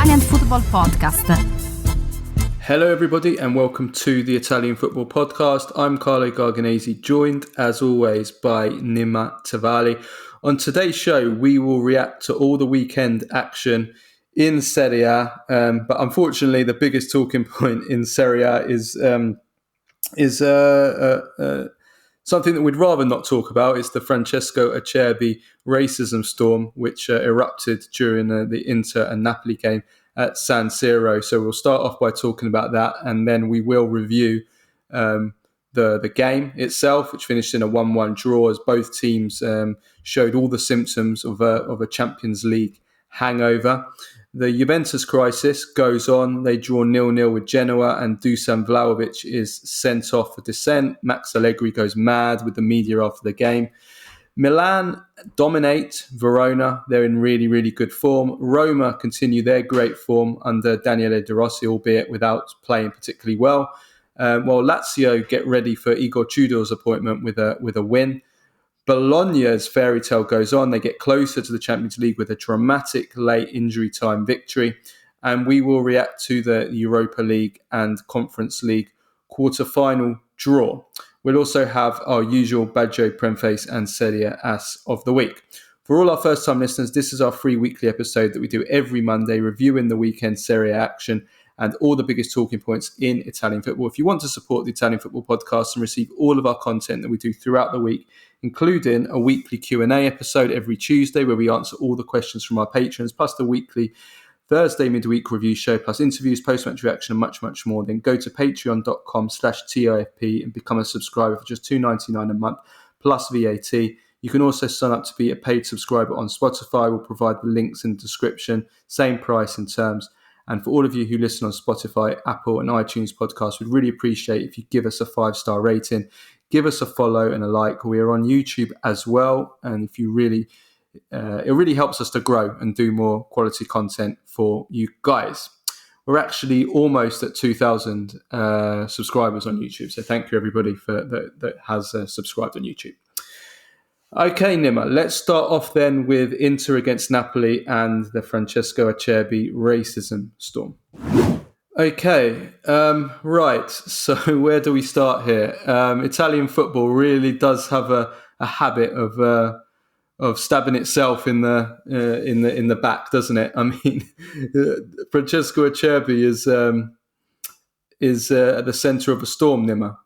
Italian Football Podcast. Hello everybody and welcome to the Italian Football Podcast. I'm Carlo Garganese, joined as always by Nima Tavali. On today's show, we will react to all the weekend action in Serie A, but unfortunately the biggest talking point in Serie A is something that we'd rather not talk about. It's the Francesco Acerbi racism storm, which erupted during the Inter and Napoli game at San Siro. So we'll start off by talking about that, and then we will review the game itself, which finished in a 1-1 draw, as both teams showed all the symptoms of a Champions League hangover. The Juventus crisis goes on. They draw 0-0 with Genoa, and Dusan Vlahovic is sent off for dissent. Max Allegri goes mad with the media after the game. Milan dominate Verona. They're in really, really good form. Roma continue their great form under Daniele De Rossi, albeit without playing particularly well. While Lazio get ready for Igor Tudor's appointment with a win. Bologna's fairy tale goes on. They get closer to the Champions League with a dramatic late injury time victory. And we will react to the Europa League and Conference League quarter-final draw. We'll also have our usual Badjo, Premface and Serie Ass of the week. For all our first-time listeners, this is our free weekly episode that we do every Monday, reviewing the weekend Serie A action and all the biggest talking points in Italian football. If you want to support the Italian Football Podcast and receive all of our content that we do throughout the week, including a weekly Q&A episode every Tuesday where we answer all the questions from our patrons, plus the weekly Thursday midweek review show, plus interviews, post-match reaction, and much, much more, then go to patreon.com/TIFP and become a subscriber for just $2.99 a month, plus VAT. You can also sign up to be a paid subscriber on Spotify. We'll provide the links in the description, same price and terms. And for all of you who listen on Spotify, Apple and iTunes podcasts, we'd really appreciate if you give us a 5-star rating, give us a follow and a like. We are on YouTube as well. And if you really, it really helps us to grow and do more quality content for you guys. We're actually almost at 2,000 subscribers on YouTube. So thank you everybody that has subscribed on YouTube. Okay, Nima, let's start off then with Inter against Napoli and the Francesco Acerbi racism storm. Okay, right. So where do we start here? Italian football really does have a habit of stabbing itself in the back, doesn't it? I mean, Francesco Acerbi is at the centre of a storm, Nima.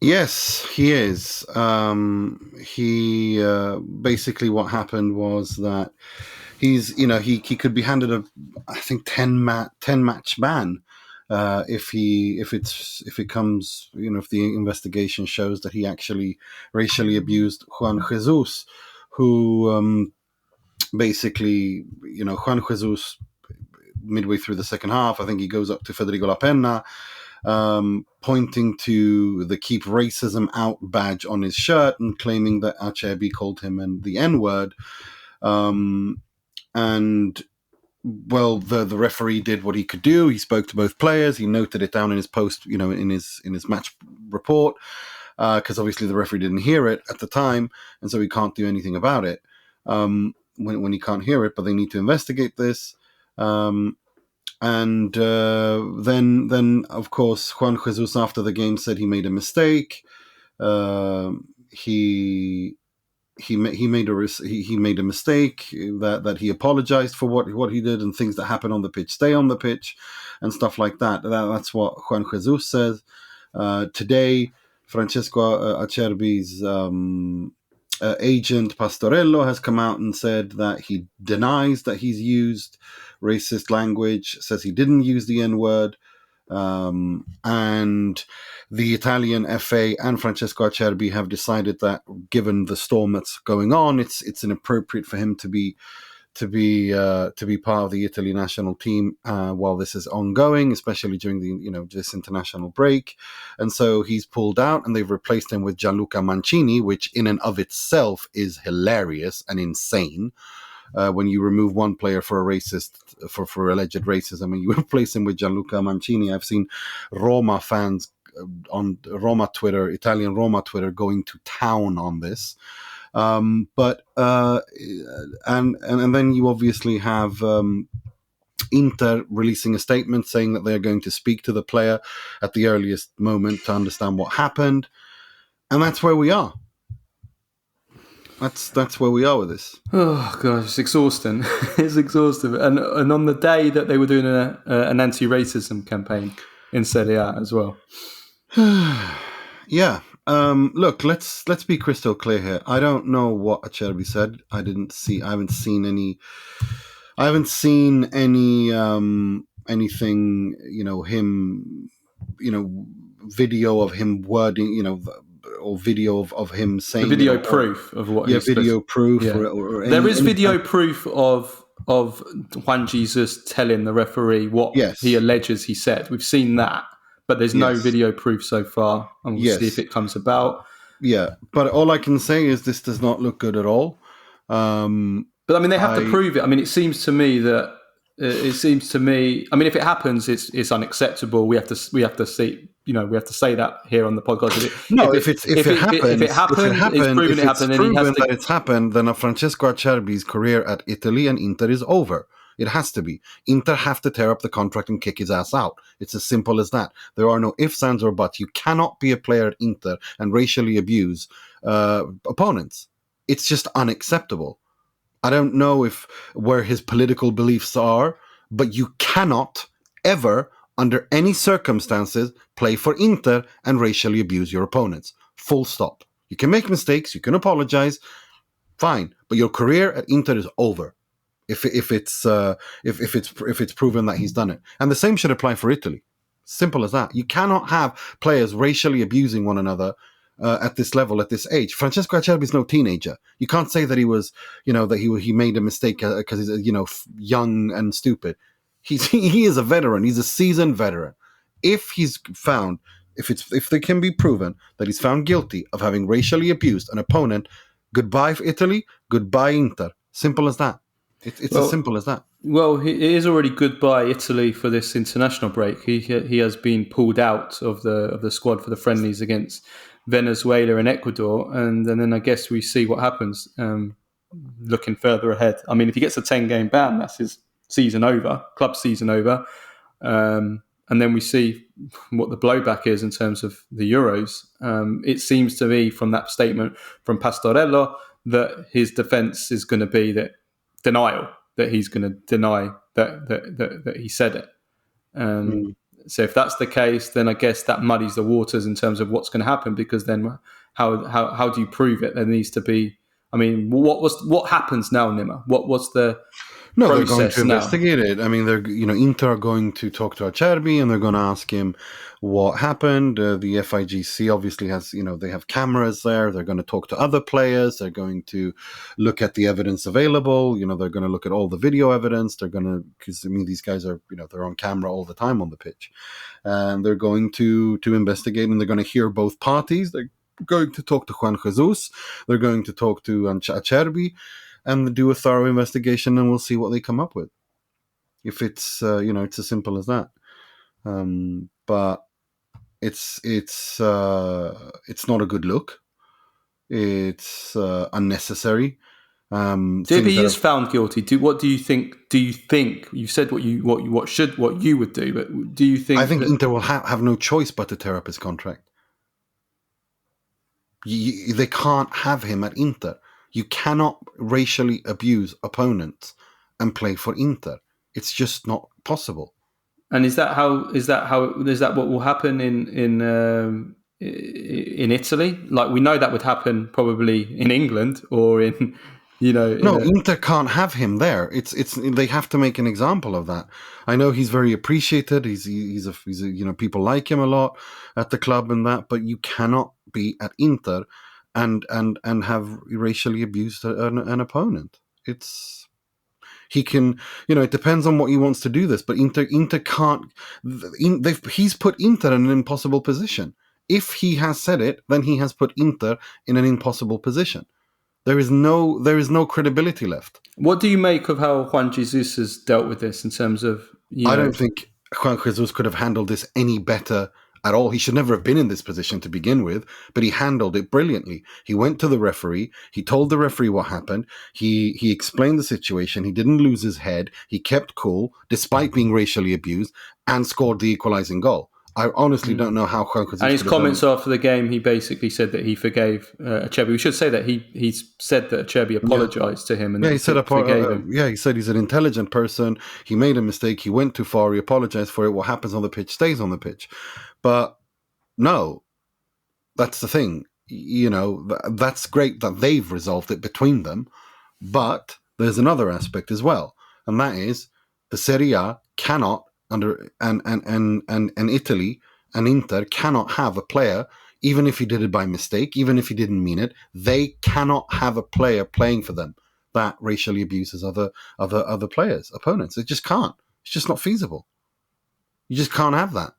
Yes, he is. He basically what happened was that he could be handed a, I think 10 match ban if it comes, if the investigation shows that he actually racially abused Juan Jesus, who basically, Juan Jesus, midway through the second half, I think he goes up to Federico La Penna, pointing to the Keep Racism Out badge on his shirt and claiming that Acerbi called him the N-word. And, well, the referee did what he could do. He spoke to both players. He noted it down in his post, in his match report, because obviously the referee didn't hear it at the time, and so he can't do anything about it when he can't hear it, but they need to investigate this. And then of course Juan Jesus after the game said he made a mistake. He made a mistake, that he apologized for what he did, and things that happen on the pitch stay on the pitch and stuff like that. That's what Juan Jesus says. Today, Francesco Acerbi's agent Pastorello has come out and said that he denies that he's used racist language, says he didn't use the N-word, and the Italian FA and Francesco Acerbi have decided that given the storm that's going on, it's inappropriate for him to be part of the Italy national team while this is ongoing, especially during the this international break, and so he's pulled out, and they've replaced him with Gianluca Mancini, which in and of itself is hilarious and insane. When you remove one player for alleged racism, and you replace him with Gianluca Mancini. I've seen Roma fans on Roma Twitter, Italian Roma Twitter, going to town on this. And then you obviously have Inter releasing a statement saying that they're going to speak to the player at the earliest moment to understand what happened. And that's where we are. That's where we are with this. Oh gosh, it's exhausting. It's exhausting. And on the day that they were doing an anti-racism campaign in Serie A as well. Yeah. Look, let's be crystal clear here. I don't know what Acerbi said. I haven't seen any anything, him, video of him wording, or video of him saying The video proof of what he's video proof. Yeah. Or there is video proof of Juan Jesus telling the referee what he alleges he said. We've seen that, but there's no video proof so far, and we'll see if it comes about. Yeah, but all I can say is this does not look good at all. But I mean, they have to prove it. I mean, it seems to me that I mean, if it happens, it's unacceptable. We have to see. We have to say that here on the podcast. If it happened, then Francesco Acerbi's career at Italy and Inter is over. It has to be. Inter have to tear up the contract and kick his ass out. It's as simple as that. There are no ifs, ands, or buts. You cannot be a player at Inter and racially abuse opponents. It's just unacceptable. I don't know where his political beliefs are, but you cannot ever, under any circumstances, play for Inter and racially abuse your opponents. Full stop. You can make mistakes, you can apologize, fine, but your career at Inter is over. If it's proven that he's done it, and the same should apply for Italy. Simple as that. You cannot have players racially abusing one another at this level, at this age. Francesco Acerbi is no teenager. You can't say that he was, that he made a mistake because he's, young and stupid. He is a veteran. He's a seasoned veteran. If they can be proven that he's found guilty of having racially abused an opponent, goodbye for Italy, goodbye Inter. Simple as that. It's as simple as that. Well, it is already goodbye Italy for this international break. He has been pulled out of the squad for the friendlies against Venezuela and Ecuador, and then I guess we see what happens. Looking further ahead, I mean, if he gets a 10-game ban, that's his season over, club season over, and then we see what the blowback is in terms of the Euros. It seems to me from that statement from Pastorello that his defence is going to be that denial, that he's going to deny that he said it. So if that's the case, then I guess that muddies the waters in terms of what's going to happen, because then how do you prove it? There needs to be. I mean, what happens now, Nima? What's the they're going to investigate it. I mean, Inter are going to talk to Acerbi and they're going to ask him what happened. The FIGC obviously has, they have cameras there. They're going to talk to other players. They're going to look at the evidence available. They're going to look at all the video evidence. They're going to, because these guys are, they're on camera all the time on the pitch, and they're going to investigate, and they're going to hear both parties. They're going to talk to Juan Jesus. They're going to talk to Acerbi, and do a thorough investigation, and we'll see what they come up with. If it's it's as simple as that. But it's not a good look. It's unnecessary. If he is found guilty, what do you think? Do you think you said what you would do? But do you think? I think Inter will have no choice but to tear up his contract. They can't have him at Inter. You cannot racially abuse opponents and play for Inter. It's just not possible. And is that what will happen in Italy? Like, we know that would happen probably in England or in Inter can't have him there. It's they have to make an example of that. I know he's very appreciated. He's a people like him a lot at the club and that, but you cannot be at Inter and have racially abused an opponent. He can, it depends on what he wants to do this, but Inter can't. He's put Inter in an impossible position. If he has said it, then he has put Inter in an impossible position. There is no credibility left. What do you make of how Juan Jesus has dealt with this in terms of? I don't think Juan Jesus could have handled this any better at all. He should never have been in this position to begin with, but he handled it brilliantly. He went to the referee. He told the referee what happened. He explained the situation. He didn't lose his head. He kept cool despite being racially abused and scored the equalizing goal. I honestly don't know how Juan Jesus. And his comments after the game, he basically said that he forgave Acerbi. We should say that he's said that Acerbi apologized to him and he said forgave him. he said he's an intelligent person. He made a mistake. He went too far. He apologized for it. What happens on the pitch stays on the pitch. But no, that's the thing. That's great that they've resolved it between them. But there's another aspect as well, and that is the Serie A cannot and Italy and Inter cannot have a player, even if he did it by mistake, even if he didn't mean it, they cannot have a player playing for them that racially abuses other players, opponents. It just can't. It's just not feasible. You just can't have that.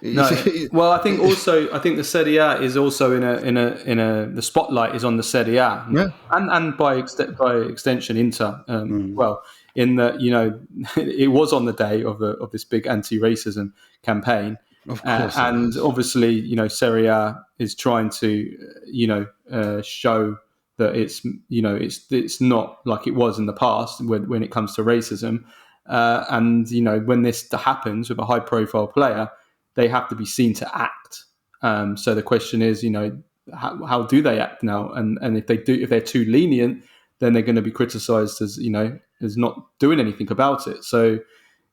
No. Well, I think the Serie A is also the spotlight is on the Serie A, and by extension Inter. Well, in that it was on the day of this big anti-racism campaign, of course, and obviously Serie A is trying to show that it's not like it was in the past when it comes to racism, and when this happens with a high-profile player, they have to be seen to act. So the question is, how do they act now? And if they're too lenient, then they're going to be criticised as not doing anything about it. So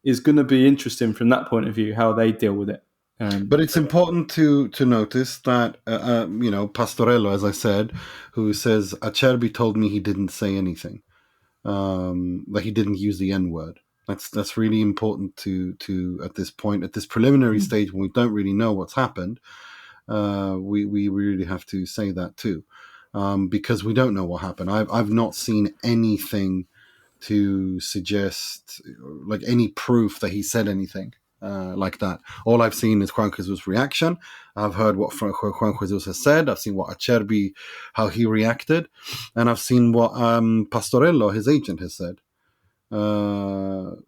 it's going to be interesting from that point of view how they deal with it. But it's important to notice that Pastorello, as I said, who says Acerbi told me he didn't say anything, that he didn't use the N word. That's really important to at this point, at this preliminary stage when we don't really know what's happened. We really have to say that too, because we don't know what happened. I've not seen anything to suggest like any proof that he said anything like that. All I've seen is Juan Jesus' reaction. I've heard what Juan Jesus has said. I've seen what Acerbi, how he reacted, and I've seen what Pastorello, his agent, has said. So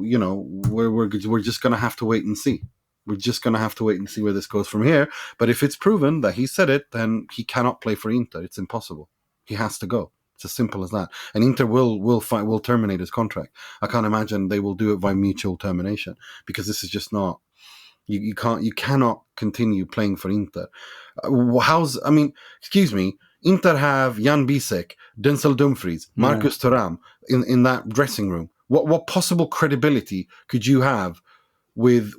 we're just gonna have to wait and see. We're just gonna have to wait and see where this goes from here. But if it's proven that he said it, then he cannot play for Inter. It's impossible. He has to go. It's as simple as that. And Inter will terminate his contract. I can't imagine they will do it by mutual termination, because this is just not. You cannot continue playing for Inter. Excuse me. Inter have Jan Bisek, Denzel Dumfries, Marcus Thuram in that dressing room. What possible credibility could you have with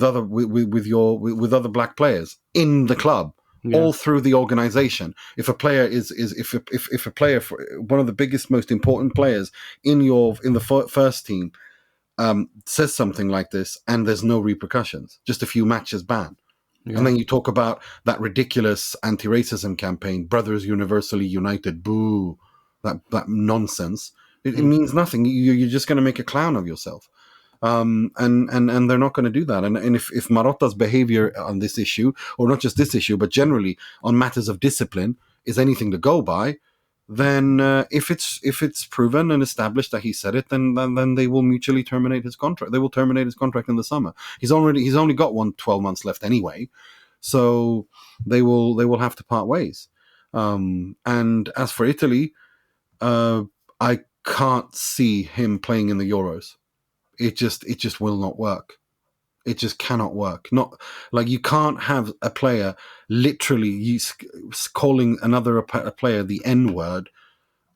other black players in the club, all through the organization? If a player if a player, one of the biggest, most important players in the first team, says something like this and there's no repercussions, just a few matches ban. Yeah. And then you talk about that ridiculous anti-racism campaign, Brothers Universally United, boo, that nonsense. It means nothing. You're just going to make a clown of yourself. And they're not going to do that. And if Marotta's behavior on this issue, or not just this issue, but generally on matters of discipline, is anything to go by, then if it's proven and established that he said it, then they will mutually terminate his contract. They will terminate his contract in the summer. He's only got 12 months left anyway, so they will have to part ways. And as for Italy, I can't see him playing in the Euros. It just will not work. It just cannot work. Not like you can't have a player literally calling another player the N word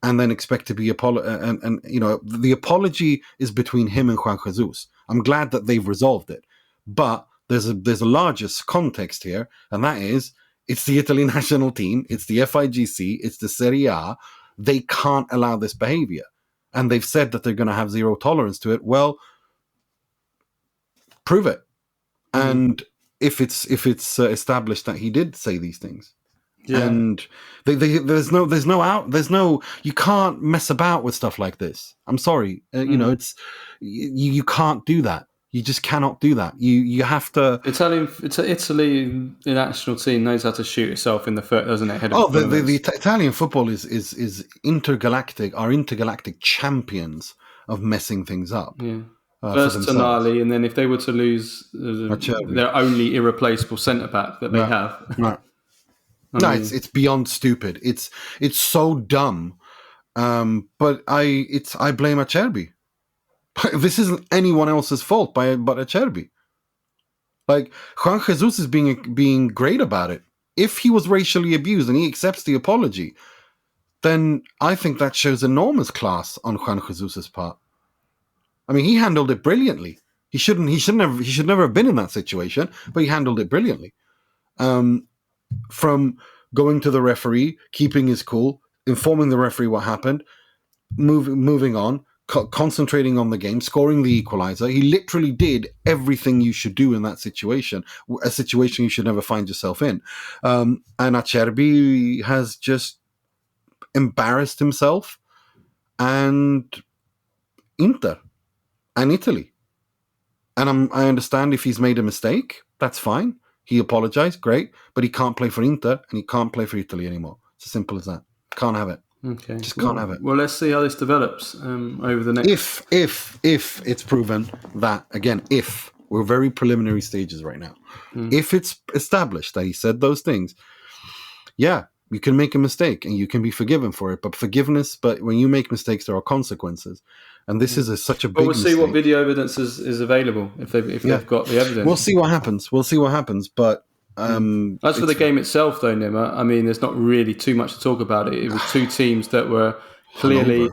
and then expect to be the apology is between him and Juan Jesus. I'm glad that they've resolved it, but there's a larger context here, and that is it's the Italy national team, it's the FIGC, it's the Serie A. They can't allow this behavior, and they've said that they're going to have zero tolerance to it. Well, prove it. And if it's established that he did say these things, and there's no you can't mess about with stuff like this. I'm sorry, it's you can't do that. You just cannot do that. You have to. Italy, the national team knows how to shoot itself in the foot, doesn't it? The Italian football is intergalactic. Are intergalactic champions of messing things up. Yeah. for First themselves. Tonali, and then if they were to lose Acerbi. their only irreplaceable centre back that they No, have, no, I no. mean, It's beyond stupid. It's so dumb. But I blame Acerbi. This isn't anyone else's fault but Acerbi. Like, Juan Jesus is being great about it. If he was racially abused and he accepts the apology, then I think that shows enormous class on Juan Jesus's part. I mean, he handled it brilliantly. He should never have been in that situation, but he handled it brilliantly. From going to the referee, keeping his cool, informing the referee what happened, moving on, concentrating on the game, scoring the equalizer. He literally did everything you should do in that situation, a situation you should never find yourself in. And Acerbi has just embarrassed himself and Inter and Italy. And I understand if he's made a mistake, that's fine. He apologized, great, but he can't play for Inter and he can't play for Italy anymore. It's as simple as that. Can't have it. okay. Just can't have it. Well, let's see how this develops over the next. If it's proven that, again, if we're very preliminary stages right now, if it's established that he said those things, yeah, you can make a mistake and you can be forgiven for it. But when you make mistakes, there are consequences. And this is such a big But we'll see what mistake. video evidence is available if they've got the evidence. We'll see what happens. But as for the game itself, though, Nima, I mean, there's not really too much to talk about it. It was two teams that were clearly,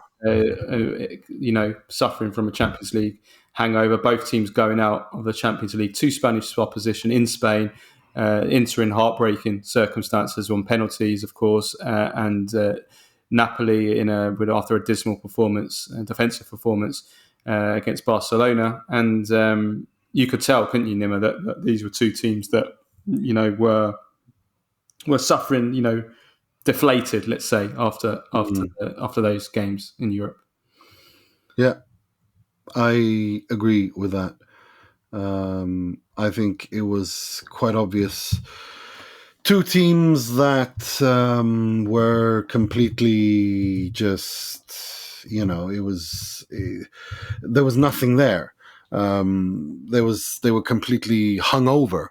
suffering from a Champions League hangover. Both teams going out of the Champions League to Spanish opposition in Spain, Inter in heartbreaking circumstances on penalties, of course, and Napoli after a dismal performance, a defensive performance against Barcelona, and you could tell, couldn't you, Nima, that these were two teams that were suffering, deflated, let's say, after those games in Europe. Yeah, I agree with that. I think it was quite obvious. Two teams that were completely just, there was nothing there. They were completely hungover,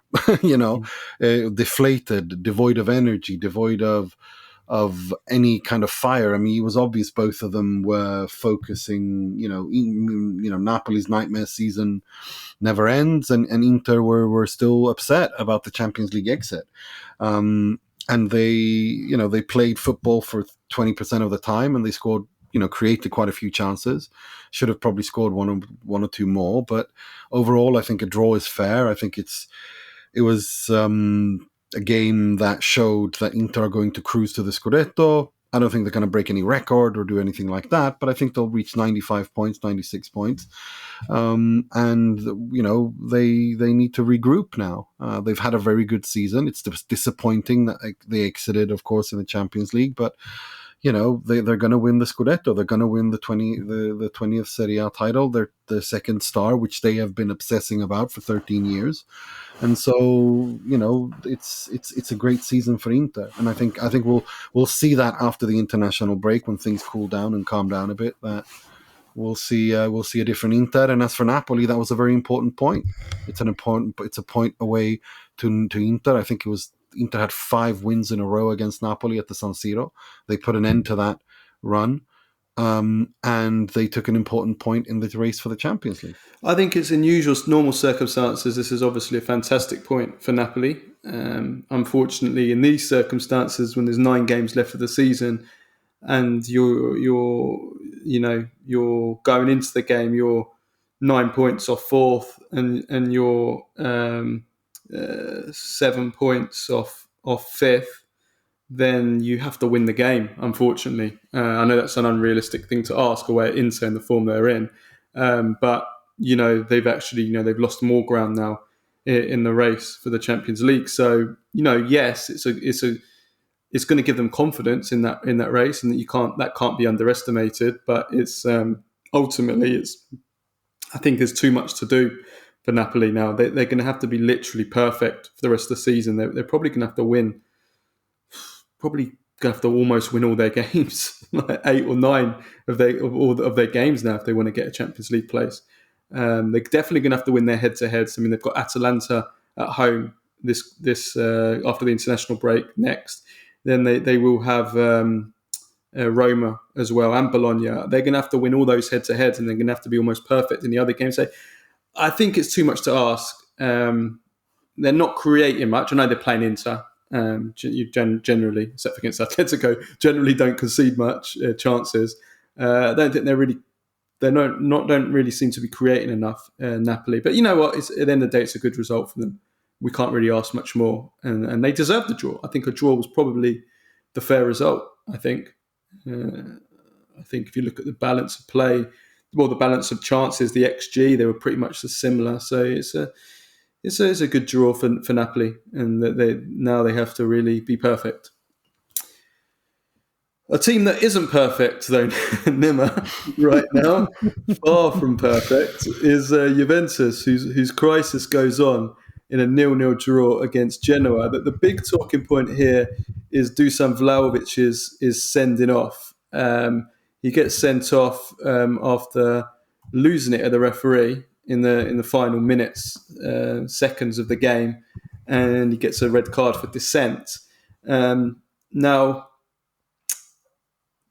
deflated, devoid of energy, devoid of any kind of fire. I mean, it was obvious both of them were focusing. Napoli's nightmare season never ends, and Inter were still upset about the Champions League exit. And they played football for 20% of the time, and they scored, created quite a few chances. Should have probably scored one or two more, but overall, I think a draw is fair. I think it was a game that showed that Inter are going to cruise to the Scudetto. I don't think they're going to break any record or do anything like that, but I think they'll reach 95 points, 96 points. And they need to regroup now. They've had a very good season. It's disappointing that they exited, of course, in the Champions League, but they're going to win the Scudetto. They're going to win the 20th Serie A title. They're the second star, which they have been obsessing about for 13 years. And so, it's a great season for Inter. And I think we'll see that after the international break, when things cool down and calm down a bit, that we'll see a different Inter. And as for Napoli, that was a very important point. It's a point away to Inter. I think Inter had 5 wins in a row against Napoli at the San Siro. They put an end to that run. And they took an important point in the race for the Champions League. I think it's in normal circumstances. This is obviously a fantastic point for Napoli. Unfortunately, in these circumstances, when there's 9 games left of the season, and you're going into the game, you're 9 points off 4th, and you're 7 points off 5th. Then you have to win the game, unfortunately. I know that's an unrealistic thing to ask, away at Inter in the form they're in. But, they've actually, they've lost more ground now in the race for the Champions League. So, yes, it's going to give them confidence in that race, and that can't be underestimated. But it's ultimately, I think there's too much to do for Napoli now. They're going to have to be literally perfect for the rest of the season. They're probably going to have to win. Probably going to have to almost win all their games, like 8 or 9 of their games now, if they want to get a Champions League place. They're definitely going to have to win their head-to-heads. I mean, they've got Atalanta at home this after the international break next. Then they will have Roma as well and Bologna. They're going to have to win all those head-to-heads, and they're going to have to be almost perfect in the other games. So I think it's too much to ask. They're not creating much. I know they're playing Inter. You generally, except against Atletico, generally don't concede much chances. I don't think don't really seem to be creating enough, Napoli. But you know what? At the end of the day, it's a good result for them. We can't really ask much more, and they deserve the draw. I think a draw was probably the fair result. I think if you look at the balance of play, the balance of chances, the XG, they were pretty much similar. So it's a good draw for Napoli, and they have to really be perfect. A team that isn't perfect, though, Nima, right now, far from perfect, is Juventus, whose crisis goes on in a 0-0 draw against Genoa. But the big talking point here is Dusan Vlahovic is sending off. He gets sent off after losing it at the referee in the final minutes, seconds of the game, and he gets a red card for dissent. Now,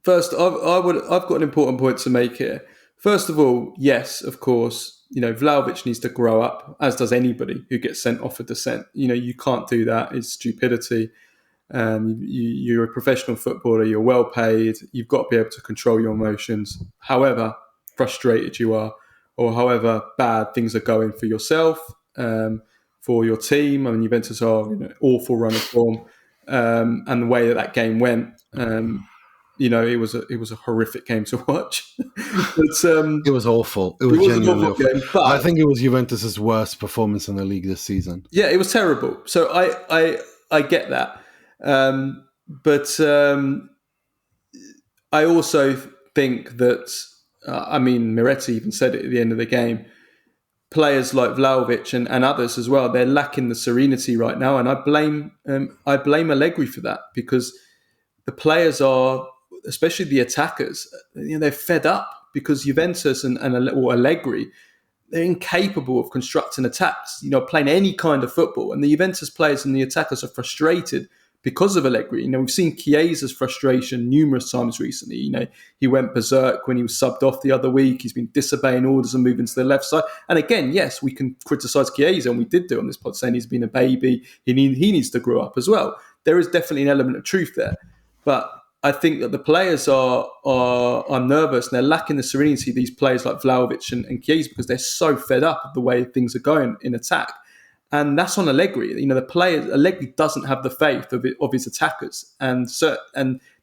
first, I've got an important point to make here. First of all, yes, of course, Vlahovic needs to grow up, as does anybody who gets sent off for dissent. You can't do that. It's stupidity. You're a professional footballer. You're well paid. You've got to be able to control your emotions, however frustrated you are, or however bad things are going for yourself, for your team. I mean, Juventus are awful run of form, and the way that game went. It was a horrific game to watch. It was awful. It was genuinely awful. Game, but I think it was Juventus's worst performance in the league this season. Yeah, it was terrible. So I get that, but I also think that Miretti even said it at the end of the game. Players like Vlahovic and others as well, they're lacking the serenity right now, and I blame Allegri for that, because the players are, especially the attackers, they're fed up because Juventus and Allegri, they're incapable of constructing attacks, playing any kind of football. And the Juventus players and the attackers are frustrated because of Allegri. We've seen Chiesa's frustration numerous times recently. He went berserk when he was subbed off the other week. He's been disobeying orders and moving to the left side. And again, yes, we can criticise Chiesa, and we did do on this pod, saying he's been a baby. He needs to grow up as well. There is definitely an element of truth there. But I think that the players are nervous, and they're lacking the serenity, these players like Vlahovic and Chiesa, because they're so fed up of the way things are going in attack. And that's on Allegri. Allegri doesn't have the faith of his attackers, and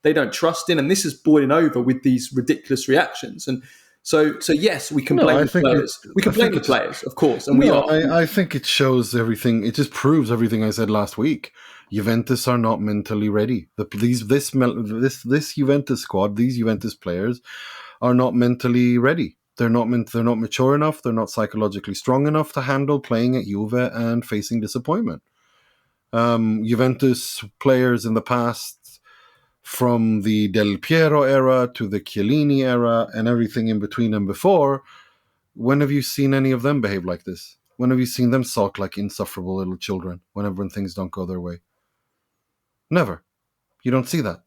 they don't trust in. And this is boiling over with these ridiculous reactions. And so yes, we can blame the players. We can blame the players, of course, and we are. I think it shows everything. It just proves everything I said last week. Juventus are not mentally ready. This Juventus squad, these Juventus players, are not mentally ready. They're not mature enough. They're not psychologically strong enough to handle playing at Juve and facing disappointment. Juventus players in the past, from the Del Piero era to the Chiellini era and everything in between and before, when have you seen any of them behave like this? When have you seen them sulk like insufferable little children whenever things don't go their way? Never. You don't see that.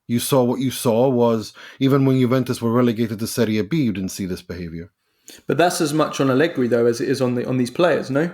What you saw was, even when Juventus were relegated to Serie B, you didn't see this behavior. But that's as much on Allegri, though, as it is on these players, no?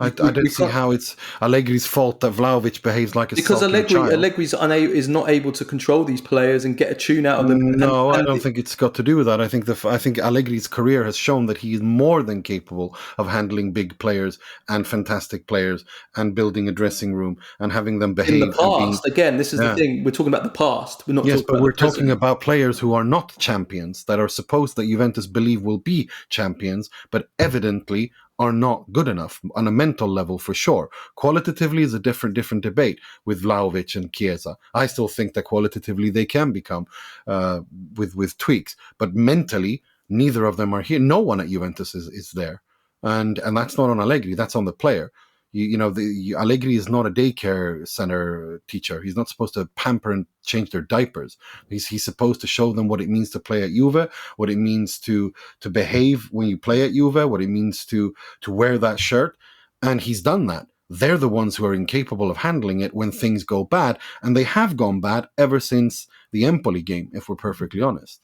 I don't see how it's Allegri's fault that Vlahovic behaves like a sulking child. Allegri's is not able to control these players and get a tune out of them. No, I don't think it's got to do with that. I think Allegri's career has shown that he is more than capable of handling big players and fantastic players and building a dressing room and having them behave. In the past, again, this is the thing. We're talking about the past. We're not. Yes, but we're talking about players who are not champions, that are supposed that Juventus believe will be champions, but evidently are not good enough on a mental level, for sure. Qualitatively is a different debate with Vlahovic and Chiesa. I still think that qualitatively they can become with tweaks, but mentally neither of them are here. No one at Juventus is there, and that's not on Allegri. That's on the player. Allegri is not a daycare center teacher. He's not supposed to pamper and change their diapers. He's supposed to show them what it means to play at Juve, what it means to behave when you play at Juve, what it means to wear that shirt. And he's done that. They're the ones who are incapable of handling it when things go bad. And they have gone bad ever since the Empoli game, if we're perfectly honest.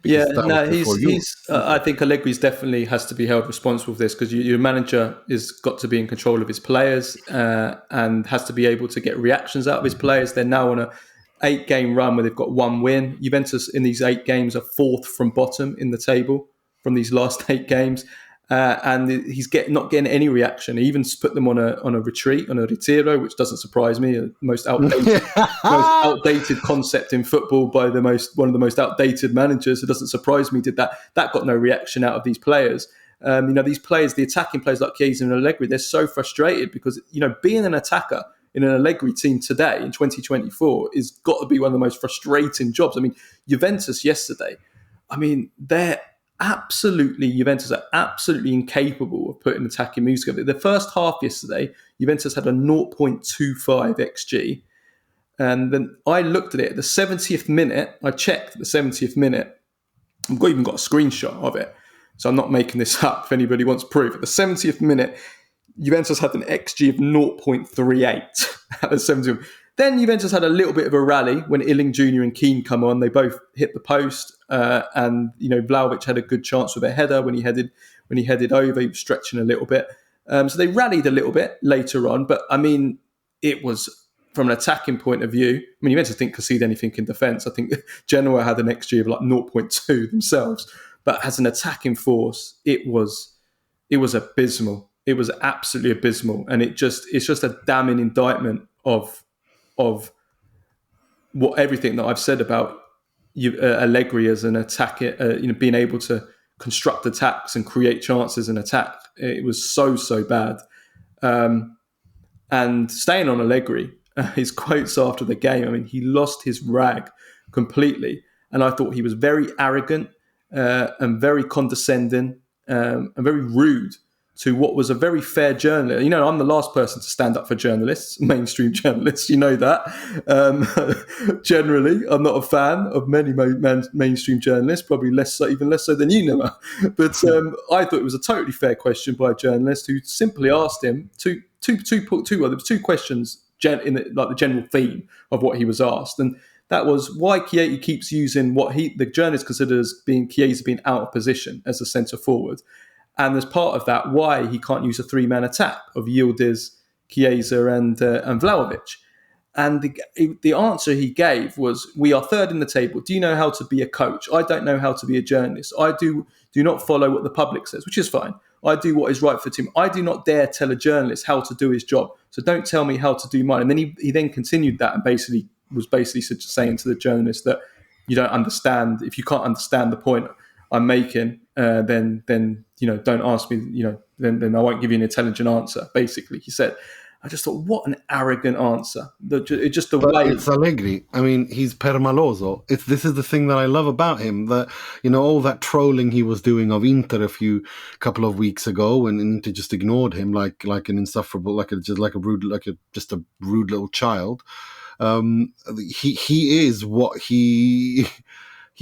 Yeah, no, he's. I think Allegri's definitely has to be held responsible for this, because your manager has got to be in control of his players and has to be able to get reactions out of his players. They're now on a 8-game run where they've got 1 win. Juventus in these 8 games are 4th from bottom in the table from these last 8 games. And he's not getting any reaction. He even put them on a retreat, on a retiro, which doesn't surprise me. The most outdated concept in football by one of the most outdated managers. It doesn't surprise me. Did that? That got no reaction out of these players. These players, the attacking players like Chiesa and Allegri, they're so frustrated because being an attacker in an Allegri team today in 2024 is got to be one of the most frustrating jobs. I mean, Juventus yesterday. I mean, Juventus are absolutely incapable of putting attacking moves together. The first half yesterday, Juventus had a 0.25 XG. And then I looked at it at the 70th minute. I checked at the 70th minute. I've even got a screenshot of it. So I'm not making this up if anybody wants proof. At the 70th minute, Juventus had an XG of 0.38 at the 70th. Then Juventus had a little bit of a rally when Illing Jr. and Keane come on. They both hit the post, and Vlahovic had a good chance with a header when he headed over. He was stretching a little bit, so they rallied a little bit later on. But I mean, it was from an attacking point of view. I mean, Juventus didn't concede anything in defence. I think Genoa had an XG of like 0.2 themselves, but as an attacking force, it was abysmal. It was absolutely abysmal, and it's just a damning indictment of what everything that I've said about Allegri as an attacker, being able to construct attacks and create chances and attack. It was so bad. And staying on Allegri, his quotes after the game, I mean, he lost his rag completely. And I thought he was very arrogant and very condescending and very rude to what was a very fair journalist. I'm the last person to stand up for journalists, mainstream journalists. You know that. Generally, I'm not a fan of many mainstream journalists, probably even less so than you, Nima. But I thought it was a totally fair question by a journalist who simply asked him two questions in the general theme of what he was asked. And that was why Chiesa keeps using what the journalist considers Chiesa being out of position as a centre forward. And as part of that, why he can't use a 3-man attack of Yildiz, Chiesa and Vlahovic. And the answer he gave was, we are 3rd in the table. Do you know how to be a coach? I don't know how to be a journalist. I do not follow what the public says, which is fine. I do what is right for the team. I do not dare tell a journalist how to do his job. So don't tell me how to do mine. And then he then continued that and was saying to the journalist that you don't understand. If you can't understand the point I'm making, then don't ask me. Then I won't give you an intelligent answer. Basically, he said. I just thought, what an arrogant answer! Just the way it's Allegri. I mean, he's permaloso. This is the thing that I love about him. That all that trolling he was doing of Inter a couple of weeks ago, and Inter just ignored him like an insufferable, like a rude little child. He is what he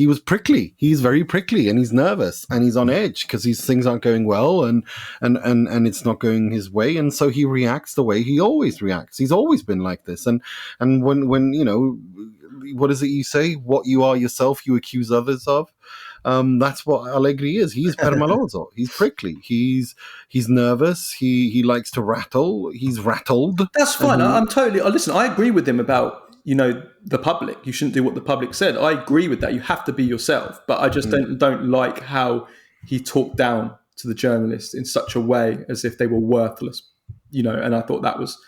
was prickly. He's very prickly, and he's nervous, and he's on edge because things aren't going well, and it's not going his way, and so he reacts the way he always reacts. He's always been like this, and when what is it you say? What you are yourself, you accuse others of. That's what Allegri is. He's permaloso. He's prickly. He's nervous. He likes to rattle. He's rattled. That's fine. I'm totally. Listen, I agree with him about the public. You shouldn't do what the public said. I agree with that. You have to be yourself. But I just don't like how he talked down to the journalists in such a way as if they were worthless. And I thought that was,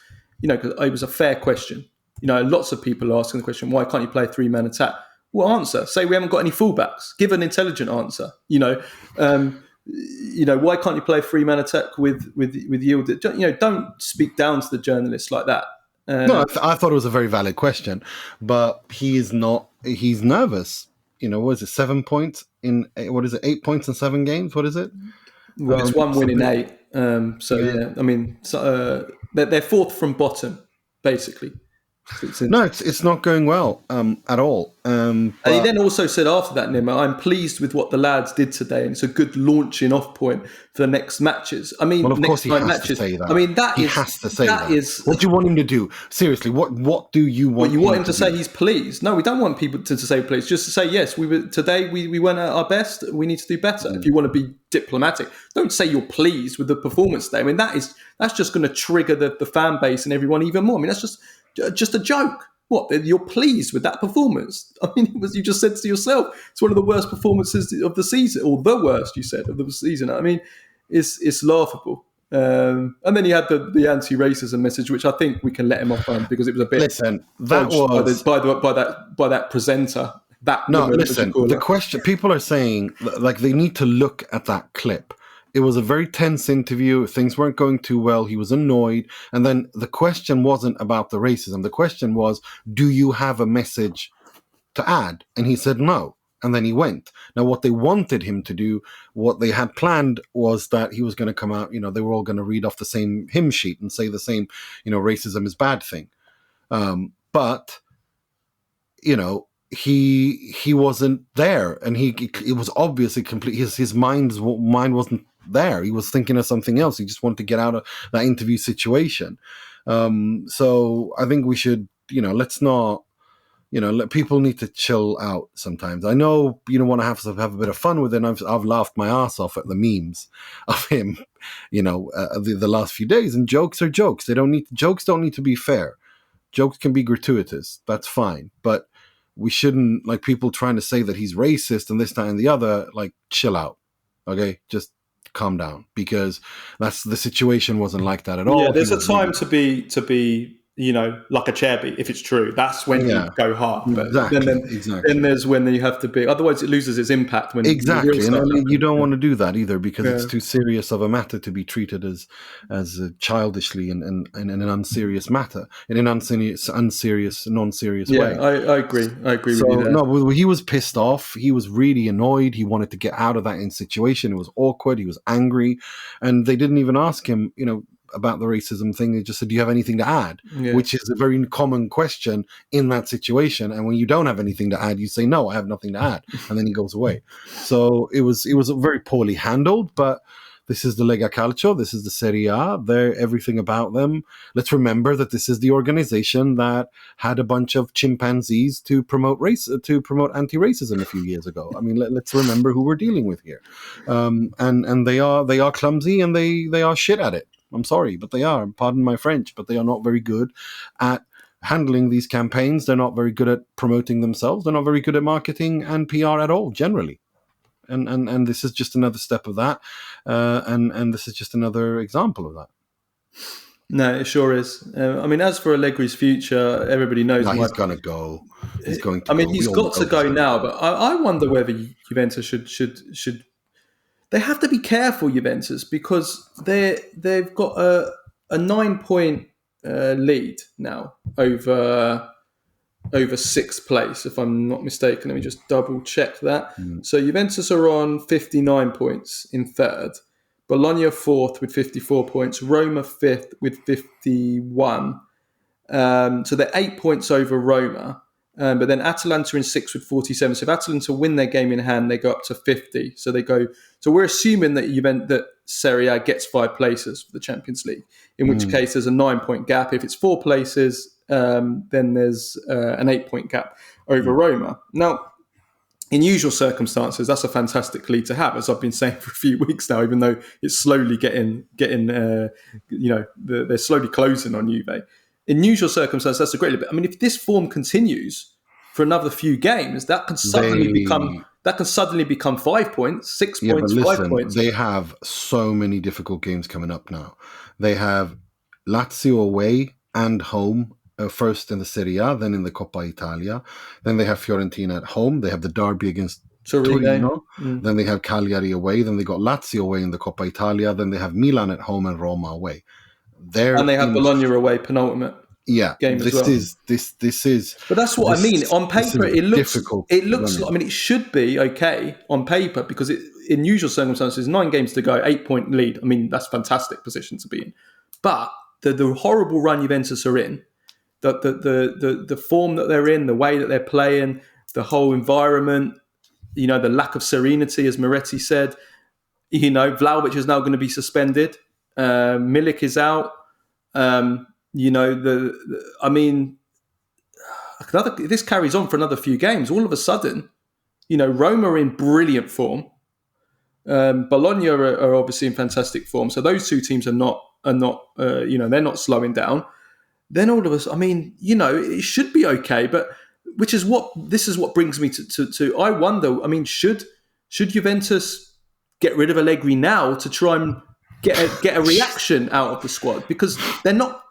because it was a fair question. Lots of people are asking the question, why can't you play a 3-man attack? Well, answer. Say we haven't got any fullbacks. Give an intelligent answer. Why can't you play a 3-man attack with Yildiz? Don't speak down to the journalists like that. No, I thought it was a very valid question, but he is not. He's nervous. What is it? 7 points in 8 points in 7 games? What is it? Well, it's 1 win in 8. Yeah. I mean, They're fourth from bottom, basically. No, it's not going well at all. And he then also said after that, Nima, I'm pleased with what the lads did today, and it's a good launching off point for the next matches. I mean, well, of course next he 9 has matches. to say that. I mean, he has to say that. Is what do you want him to do? Seriously, what do you want? You want him to do? say he's pleased? No, we don't want people to say pleased. Just to say yes, we weren't at our best. We need to do better. If you want to be diplomatic, don't say you're pleased with the performance today. I mean, that's just going to trigger the fan base and everyone even more. I mean, that's just a joke. What, you're pleased with that performance? I mean, you just said to yourself, it's one of the worst performances of the season, or the worst, you said, of the season. I mean, it's laughable. And then you had the anti-racism message, which I think we can let him off on because it was a bit. Listen, that was by that presenter. The question people are saying, like, they need to look at that clip. It was a very tense interview. Things weren't going too well. He was annoyed. And then the question wasn't about the racism. The question was, do you have a message to add? And he said no. And then he went. Now, what they wanted him to do, what they had planned was that he was going to come out, they were all going to read off the same hymn sheet and say the same, racism is bad thing. But, he wasn't there, and it was obviously complete. His mind wasn't there. He was thinking of something else. He just wanted to get out of that interview situation. So I think we should, let's not, let people need to chill out sometimes. I know you don't want to have a bit of fun with it. And I've laughed my ass off at the memes of him, the last few days. And jokes are jokes. Jokes don't need to be fair. Jokes can be gratuitous. That's fine, but we shouldn't, like, people trying to say that he's racist and this, that, and the other. Like, chill out, okay? Just calm down, because the situation wasn't like that at all. Yeah, there's a time to be like Acerbi, if it's true. That's when you go hard. But exactly. Then there's when you have to be. Otherwise, it loses its impact. Exactly, and I mean, you don't want to do that either, because it's too serious of a matter to be treated as childishly and in an unserious matter, in an unserious, non-serious way. I agree. I agree with you there. No, he was pissed off. He was really annoyed. He wanted to get out of that situation. It was awkward. He was angry, and they didn't even ask him, about the racism thing. They just said, do you have anything to add? Which is a very common question in that situation. And when you don't have anything to add, you say, no, I have nothing to add. And then he goes away. So it was very poorly handled, but this is the Lega Calcio. This is the Serie A. They're everything about them. Let's remember that this is the organization that had a bunch of chimpanzees to promote anti-racism a few years ago. I mean, let's remember who we're dealing with here. And they are clumsy, and they are shit at it. I'm sorry, but they are. Pardon my French, but they are not very good at handling these campaigns. They're not very good at promoting themselves. They're not very good at marketing and PR at all, generally. And this is just another step of that. And this is just another example of that. No, it sure is. I mean, as for Allegri's future, everybody knows. No, he's going to go. He's going to. I mean, he's got to go now. But I wonder whether Juventus should. They have to be careful, Juventus, because they've got a 9-point lead now over sixth place, if I'm not mistaken. Let me just double check that. So Juventus are on 59 points in third. Bologna fourth with 54 points. Roma fifth with 51. So they're 8 points over Roma. But then Atalanta in sixth with 47. So if Atalanta win their game in hand, they go up to 50. So they go. So we're assuming that Serie A gets 5 places for the Champions League. In which case, there's a 9-point gap. If it's 4 places, then there's an 8-point gap over Roma. Now, in usual circumstances, that's a fantastic lead to have, as I've been saying for a few weeks now. Even though it's slowly getting, they're slowly closing on Juve. In usual circumstances, that's a great lead. I mean, if this form continues for another few games, that can suddenly become 5 points, 6 points, but listen, 5 points. They have so many difficult games coming up now. They have Lazio away and home, first in the Serie A, then in the Coppa Italia. Then they have Fiorentina at home. They have the derby against Torino. Then they have Cagliari away. Then they got Lazio away in the Coppa Italia. Then they have Milan at home and Roma away. And they have Bologna away penultimate. Game as well. This is. But that's what I mean. On paper, it looks. Difficult. I mean, it should be okay on paper because in usual circumstances, 9 games to go, 8-point lead. I mean, that's a fantastic position to be in. But the horrible run Juventus are in, the form that they're in, the way that they're playing, the whole environment, the lack of serenity, as Moretti said. Vlahovic is now going to be suspended. Milik is out. If this carries on for another few games, all of a sudden, Roma are in brilliant form. Bologna are obviously in fantastic form. So those two teams are not, they're not slowing down. Then all of us, it should be okay, but this is what brings me to I wonder, should Juventus get rid of Allegri now to try and get a reaction out of the squad? Because they're not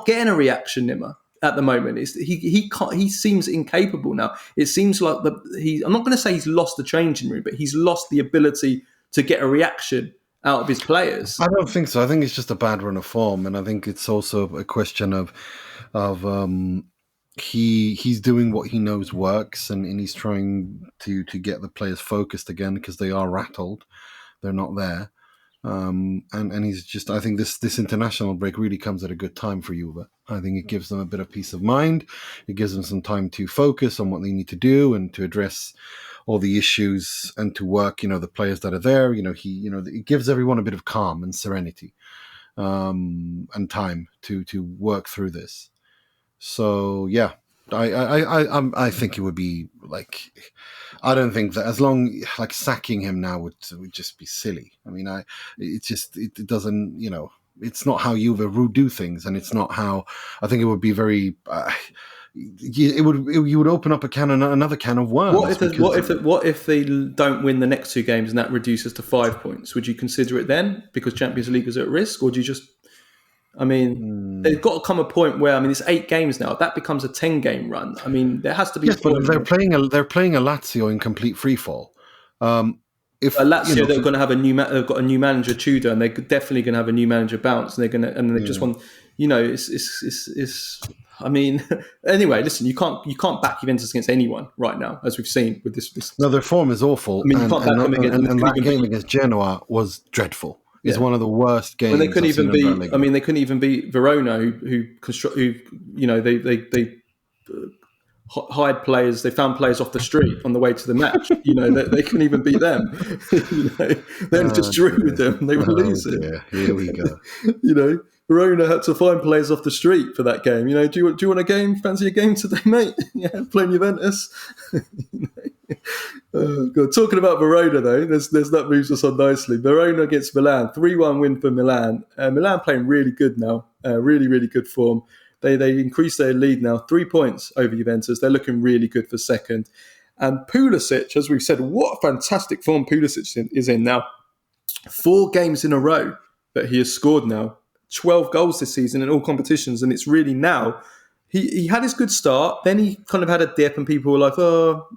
getting a reaction, Nima, at the moment. He seems incapable now. It seems like I'm not going to say he's lost the changing room, but he's lost the ability to get a reaction out of his players. I don't think so. I think it's just a bad run of form, and I think it's also a question of he's doing what he knows works, and he's trying to get the players focused again because they are rattled. They're not there. And he's just, I think this international break really comes at a good time for Juve. I think it gives them a bit of peace of mind. It gives them some time to focus on what they need to do and to address all the issues and to work, the players that are there. It gives everyone a bit of calm and serenity, and time to work through this. So yeah, I think it would be like, I don't think that as long like sacking him now would just be silly. It doesn't, it's not how Juve do things, and it's not how I think it would be very. You would open up another can of worms. What if they don't win the next two games and that reduces to 5 points? Would you consider it then because Champions League is at risk, or do you just? There's got to come a point where it's 8 games now. That becomes a 10-game run. There has to be. Yes, but they're playing a Lazio in complete freefall. If Lazio, they're going to have they've got a new manager, Tudor, and they're definitely going to have a new manager, Bounce, and they just want. It's. Anyway, listen, you can't back Juventus against anyone right now, as we've seen with this. No, their form is awful. You can't back them against. And that game against Genoa was dreadful. It's one of the worst games. They couldn't even beat. They couldn't even beat Verona, who they hired players. They found players off the street on the way to the match. They couldn't even beat them. They just drew with them. They were losing. Dear. Here we go. Verona had to find players off the street for that game. Do you want a game? Fancy a game today, mate? Yeah, playing Juventus. God. Talking about Verona, though, that moves us on nicely. Verona against Milan, 3-1 win for Milan. Milan playing really good now, really, really good form. They increased their lead now, 3 points over Juventus. They're looking really good for second. And Pulisic, as we've said, what a fantastic form Pulisic is in now. 4 games in a row that he has scored now. 12 goals this season in all competitions, and it's really now. He had his good start, then he kind of had a dip, and people were like,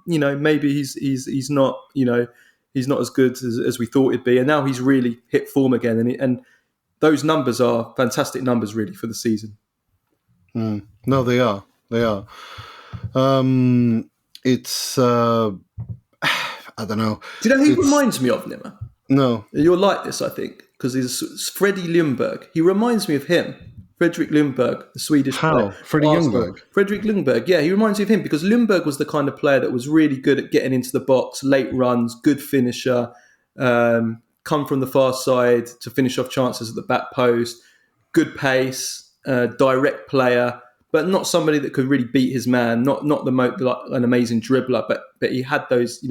maybe he's not, he's not as good as we thought he'd be, and now he's really hit form again, and those numbers are fantastic numbers really for the season. No, they are. It's I don't know. Do you know who he reminds me of, Nima? No, you'll like this, I think, because he's Freddie Ljungberg. He reminds me of him. Fredrik Ljungberg, the Swedish player. Freddie Ljungberg? Fredrik Ljungberg, yeah, he reminds me of him because Ljungberg was the kind of player that was really good at getting into the box, late runs, good finisher, come from the far side to finish off chances at the back post, good pace, direct player, but not somebody that could really beat his man, not an amazing dribbler, but he had those,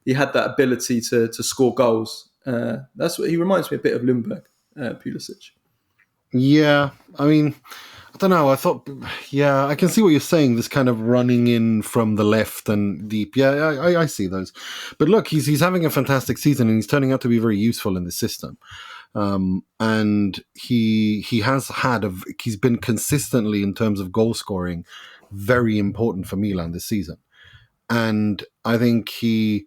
he had that ability to score goals. That's what he reminds me a bit of Ljungberg, Pulisic. Yeah, I don't know. I thought, I can see what you're saying. This kind of running in from the left and deep. Yeah, I see those. But look, he's having a fantastic season, and he's turning out to be very useful in the system. And he's been consistently, in terms of goal scoring, very important for Milan this season. And I think he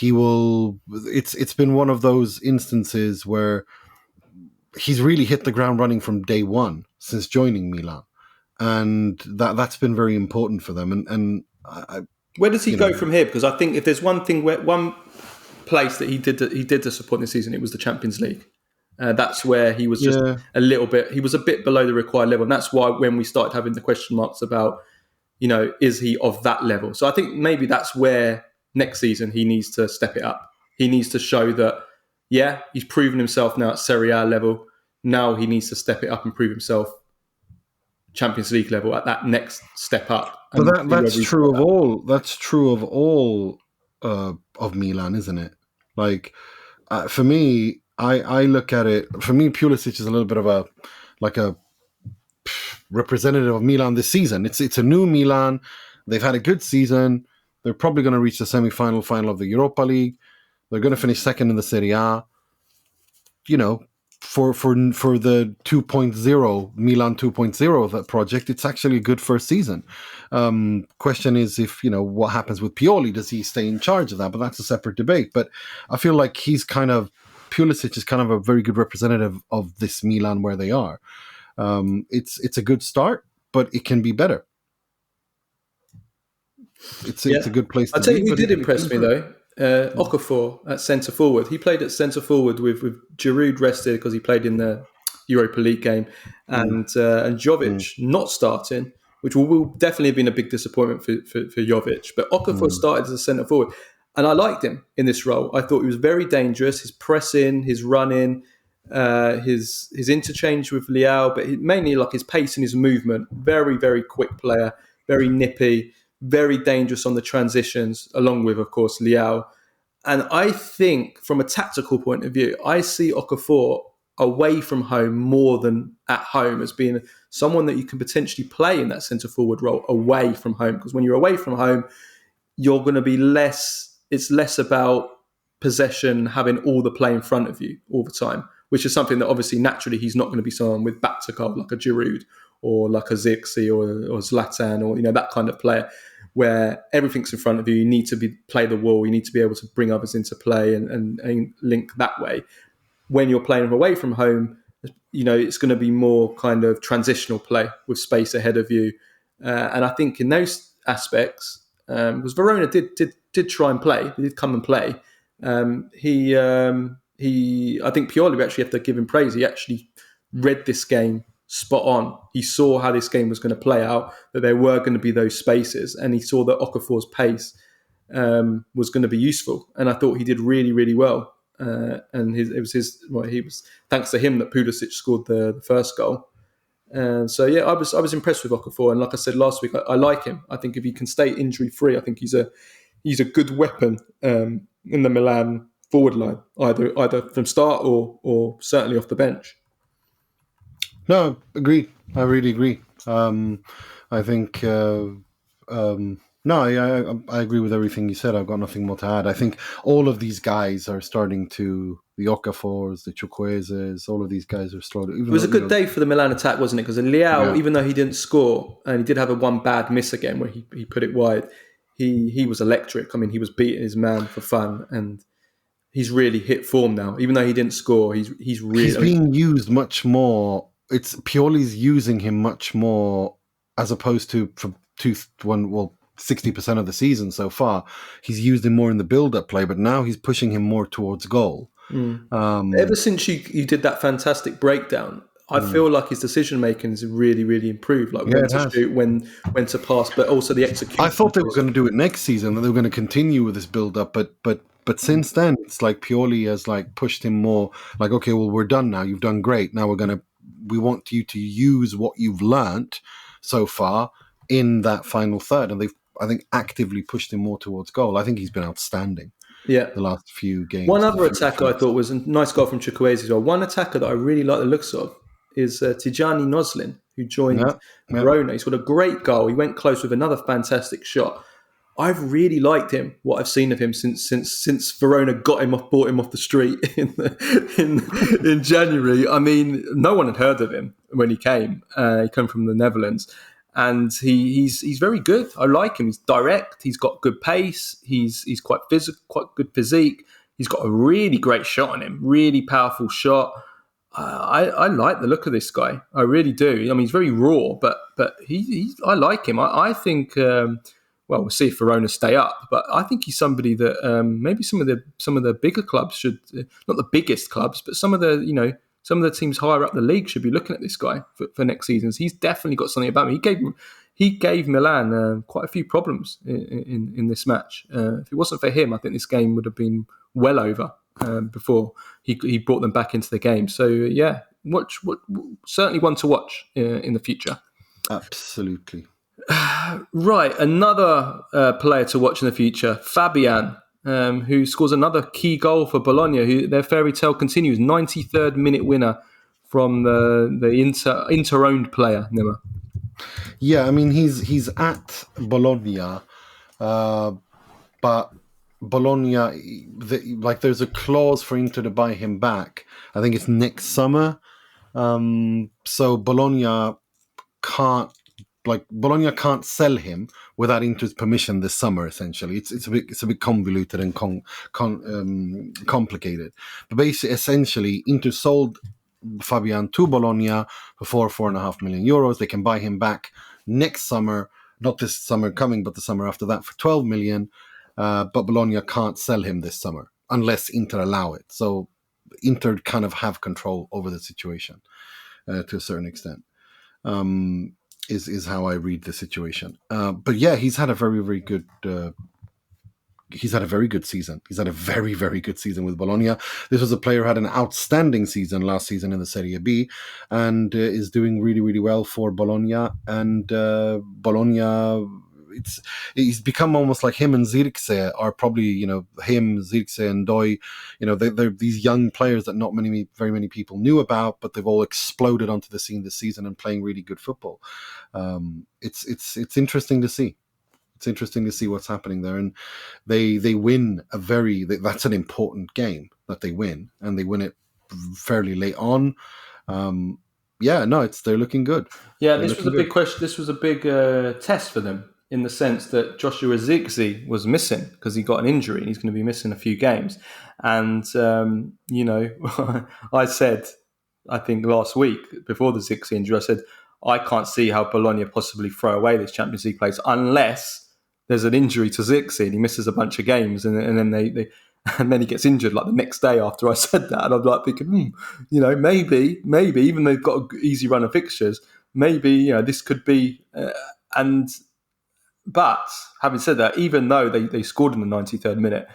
will. It's been one of those instances where he's really hit the ground running from day one since joining Milan, and that's been very important for them. And where does he go from here? Because I think if there's one place that he did to support this season, it was the Champions League. That's where he was just he was a bit below the required level. And that's why when we started having the question marks about, is he of that level? So I think maybe that's where next season he needs to step it up. He needs to show that, he's proven himself now at Serie A level. Now he needs to step it up and prove himself Champions League level at that next step up. But that's true of all. That's true of all of Milan, isn't it? Like for me, I look at it. For me, Pulisic is a little bit of a representative of Milan this season. It's a new Milan. They've had a good season. They're probably going to reach the final of the Europa League. They're going to finish second in the Serie A. For the 2.0 Milan 2.0 of that project, it's actually a good first season. Question is if what happens with Pioli. Does he stay in charge of that? But that's a separate debate. But I feel like Pulisic is kind of a very good representative of this Milan where they are. It's a good start, but it can be better. It's a good place to be. I'll tell you who did impress me though. Okafor at centre forward. He played at centre forward with Giroud rested because he played in the Europa League game, and Jovic not starting, which will definitely have been a big disappointment for Jovic. But Okafor started as a centre forward, and I liked him in this role. I thought he was very dangerous. His pressing, his running, his interchange with Leao, but mainly like his pace and his movement. Very, very quick player, very nippy. Very dangerous on the transitions, along with, of course, Leao. And I think, from a tactical point of view, I see Okafor away from home more than at home as being someone that you can potentially play in that centre-forward role away from home. Because when you're away from home, you're going to be it's less about possession, having all the play in front of you all the time, which is something that obviously, naturally, he's not going to be someone with back to goal like a Giroud or like a Zirkzee or Zlatan or that kind of player where everything's in front of you. You need to play the wall. You need to be able to bring others into play and link that way. When you're playing away from home, it's going to be more kind of transitional play with space ahead of you. And I think in those aspects, because Verona did try and play, he did come and play. I think Pioli, we actually have to give him praise. He actually read this game spot on. He saw how this game was going to play out, that there were going to be those spaces, and he saw that Okafor's pace was going to be useful. And I thought he did really, really well. And it was thanks to him that Pulisic scored the first goal. And so I was impressed with Okafor. And like I said last week, I like him. I think if he can stay injury free, I think he's a good weapon in the Milan forward line, either from start or certainly off the bench. No, agreed. I really agree. I think I agree with everything you said. I've got nothing more to add. I think all of these guys are starting to, the Okafors, the Chukwuezes, all of these guys are starting. It was a good day for the Milan attack, wasn't it? Because Leao, even though he didn't score, and he did have one bad miss again where he put it wide, he was electric. I mean, he was beating his man for fun, and he's really hit form now. Even though he didn't score, he's being used much more. It's Pioli's using him much more as opposed to 60% of the season so far. He's used him more in the build-up play, but now he's pushing him more towards goal. Ever since you did that fantastic breakdown, I feel like his decision making has really, really improved. Like when to shoot, when to pass, but also the execution. I thought they were going to do it next season, that they were going to continue with this build-up, but since then, it's like Pioli has like pushed him more. Like, okay, well, we're done now. You've done great. Now we want you to use what you've learnt so far in that final third. And they've, I think, actively pushed him more towards goal. I think he's been outstanding the last few games. One other attacker I thought was a nice goal from Chukwueze as well. One attacker that I really like the looks of is Tijani Noslin, who joined Verona. He's got a great goal. He went close with another fantastic shot. I've really liked him, what I've seen of him since Verona bought him off the street in January. I mean, no one had heard of him when he came. He came from the Netherlands, and he's very good. I like him. He's direct. He's got good pace. He's quite physical, quite good physique. He's got a really great shot on him, really powerful shot. I like the look of this guy. I really do. I mean, he's very raw, but I like him. I think. Well, we'll see if Verona stay up, but I think he's somebody that maybe some of the bigger clubs should, not the biggest clubs, but some of the some of the teams higher up the league should be looking at this guy for next season. He's definitely got something about him. He gave Milan quite a few problems in this match. If it wasn't for him, I think this game would have been well over before he brought them back into the game. So yeah, certainly one to watch in the future. Absolutely. Right, another player to watch in the future, Fabian, who scores another key goal for Bologna, who their fairy tale continues. 93rd minute winner from the Inter-owned player, Nima. Yeah, I mean, he's at Bologna, but Bologna, there's a clause for Inter to buy him back. I think it's next summer. So Bologna can't sell him without Inter's permission this summer. Essentially, it's a bit convoluted and complicated. But essentially, Inter sold Fabian to Bologna for 4.5 million euros. They can buy him back next summer, not this summer coming, but the summer after that, for 12 million. But Bologna can't sell him this summer unless Inter allow it. So Inter kind of have control over the situation to a certain extent. Is how I read the situation. But yeah, he's had a very, very good. He's had a very good season. He's had a very, very good season with Bologna. This was a player who had an outstanding season last season in the Serie B, and is doing really, really well for Bologna. And Bologna, he's become almost like him and Zirkzee are probably, him, Zirkzee and Doi, they're these young players that not very many people knew about, but they've all exploded onto the scene this season and playing really good football. It's interesting to see. It's interesting to see what's happening there, and they win that's an important game that they win, and they win it fairly late on. They're looking good. Yeah, this was a big question. This was a big test for them in the sense that Joshua Zirkzee was missing because he got an injury and he's going to be missing a few games. And I said, I think last week before the Zirkzee injury, I said I can't see how Bologna possibly throw away this Champions League place unless there's an injury to Zirkzee and he misses a bunch of games, and then and then he gets injured like the next day after I said that. And I'm like thinking, maybe even though they've got an easy run of fixtures, maybe this could be. But having said that, even though they scored in the 93rd minute,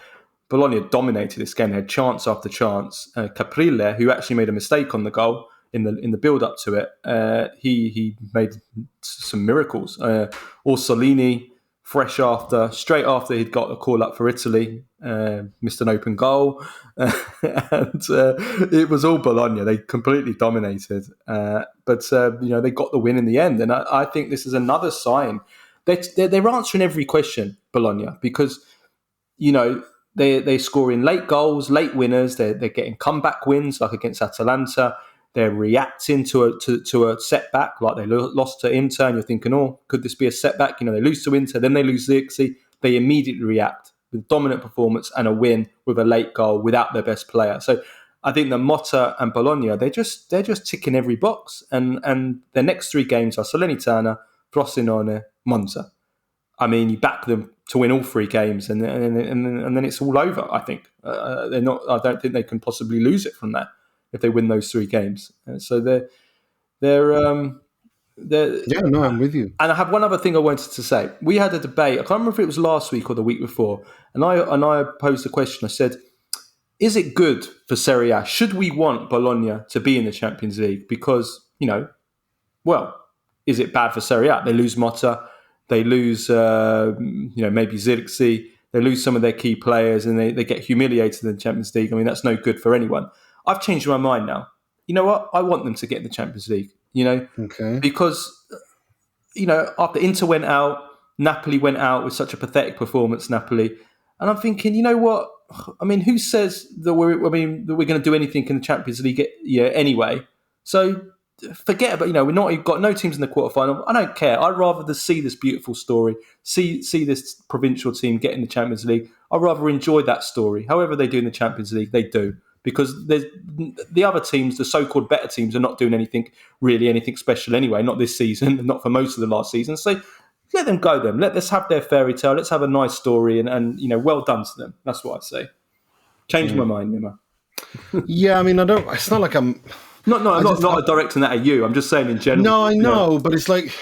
Bologna dominated this game. They had chance after chance. Caprile, who actually made a mistake on the goal in the build up to it, he made some miracles. Orsolini, straight after he'd got a call up for Italy, missed an open goal, and it was all Bologna. They completely dominated, but they got the win in the end. And I think this is another sign. They're answering every question, Bologna, because they're scoring late goals, late winners. They're getting comeback wins like against Atalanta. They're reacting to a setback, like they lost to Inter, and you're thinking, oh, could this be a setback? They lose to Inter, then they lose Zirkzee. They immediately react with dominant performance and a win with a late goal without their best player. So I think that Motta and Bologna, they're just ticking every box. And their next three games are Salernitana, Frosinone, Monza. I mean, you back them to win all three games, and then it's all over. I think they're not. I don't think they can possibly lose it from that if they win those three games. So they're. Yeah, no, I'm with you. And I have one other thing I wanted to say. We had a debate. I can't remember if it was last week or the week before, and I posed a question. I said, "Is it good for Serie A? Should we want Bologna to be in the Champions League? Because is it bad for Serie A? They lose Motta, they lose maybe Zirkzee, they lose some of their key players, and they get humiliated in the Champions League. I mean, that's no good for anyone." I've changed my mind now. You know what? I want them to get in the Champions League. Okay. Because after Inter went out, Napoli went out with such a pathetic performance. Napoli, and I'm thinking, you know what? I mean, who says that we're going to do anything in the Champions League anyway? So forget about we've got no teams in the quarterfinal. I don't care. I'd rather see this beautiful story, see this provincial team get in the Champions League. I'd rather enjoy that story. However they do in the Champions League, they do. Because the other teams, the so-called better teams, are not doing anything special anyway, not this season, not for most of the last season. So let them go then. Let's have their fairy tale. Let's have a nice story and well done to them. That's what I'd say. Change my mind, Nima. Yeah, I mean, it's not like I'm I'm not directing that at you. I'm just saying in general. No, I know, but it's like,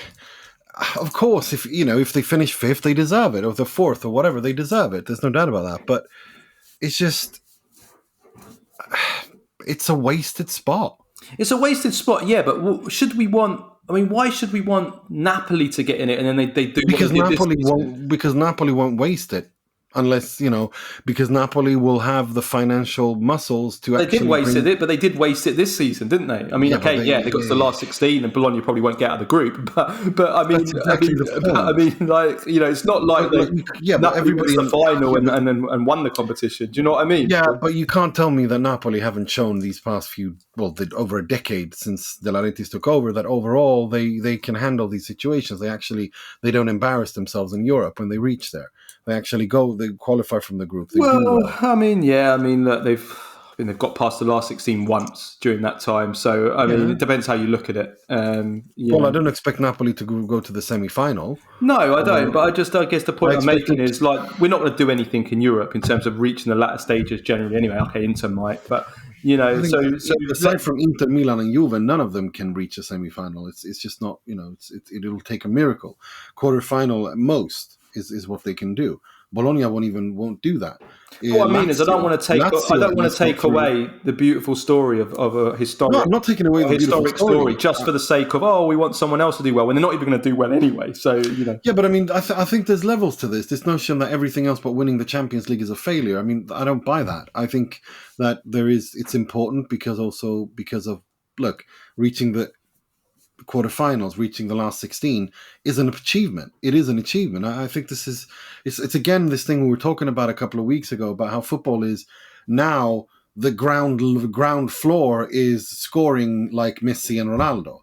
of course, if they finish fifth, they deserve it, or the fourth, or whatever, they deserve it. There's no doubt about that. But it's just, it's a wasted spot. It's a wasted spot, yeah. But should we want? I mean, why should we want Napoli to get in it and then they do? Because Napoli won't waste it. Unless, because Napoli will have the financial muscles to they actually... They did waste it, but they did waste it this season, didn't they? I mean, they got to the last 16 and Bologna probably won't get out of the group. But I mean, it's not like everybody's the final and won the competition. Do you know what I mean? Yeah, but you can't tell me that Napoli haven't shown these past over a decade since De Laurentiis took over, that overall they can handle these situations. They don't embarrass themselves in Europe when they reach there. They actually they qualify from the group. Look, they've got past the last 16 once during that time. So, I mean, it depends how you look at it. Well, I don't expect Napoli to go to the semi-final. No, I don't. But I guess the point I'm making is, like, we're not going to do anything in Europe in terms of reaching the latter stages generally anyway. Okay, Inter might, but, aside from Inter, Milan and Juve, none of them can reach a semi-final. It's just not, it'll take a miracle. Quarter-final at most is what they can do. Bologna won't do that. What I mean is, I don't want to take away the beautiful story of a historic. No, I'm not taking away the historic story just for the sake of we want someone else to do well when they're not even going to do well anyway. So Yeah, but I mean, I think there's levels to this. This notion that everything else but winning the Champions League is a failure. I mean, I don't buy that. I think that it's important because of reaching the quarterfinals, reaching the last 16 is an achievement. It is an achievement. I think it's again this thing we were talking about a couple of weeks ago about how football is now the ground floor is scoring like Messi and Ronaldo.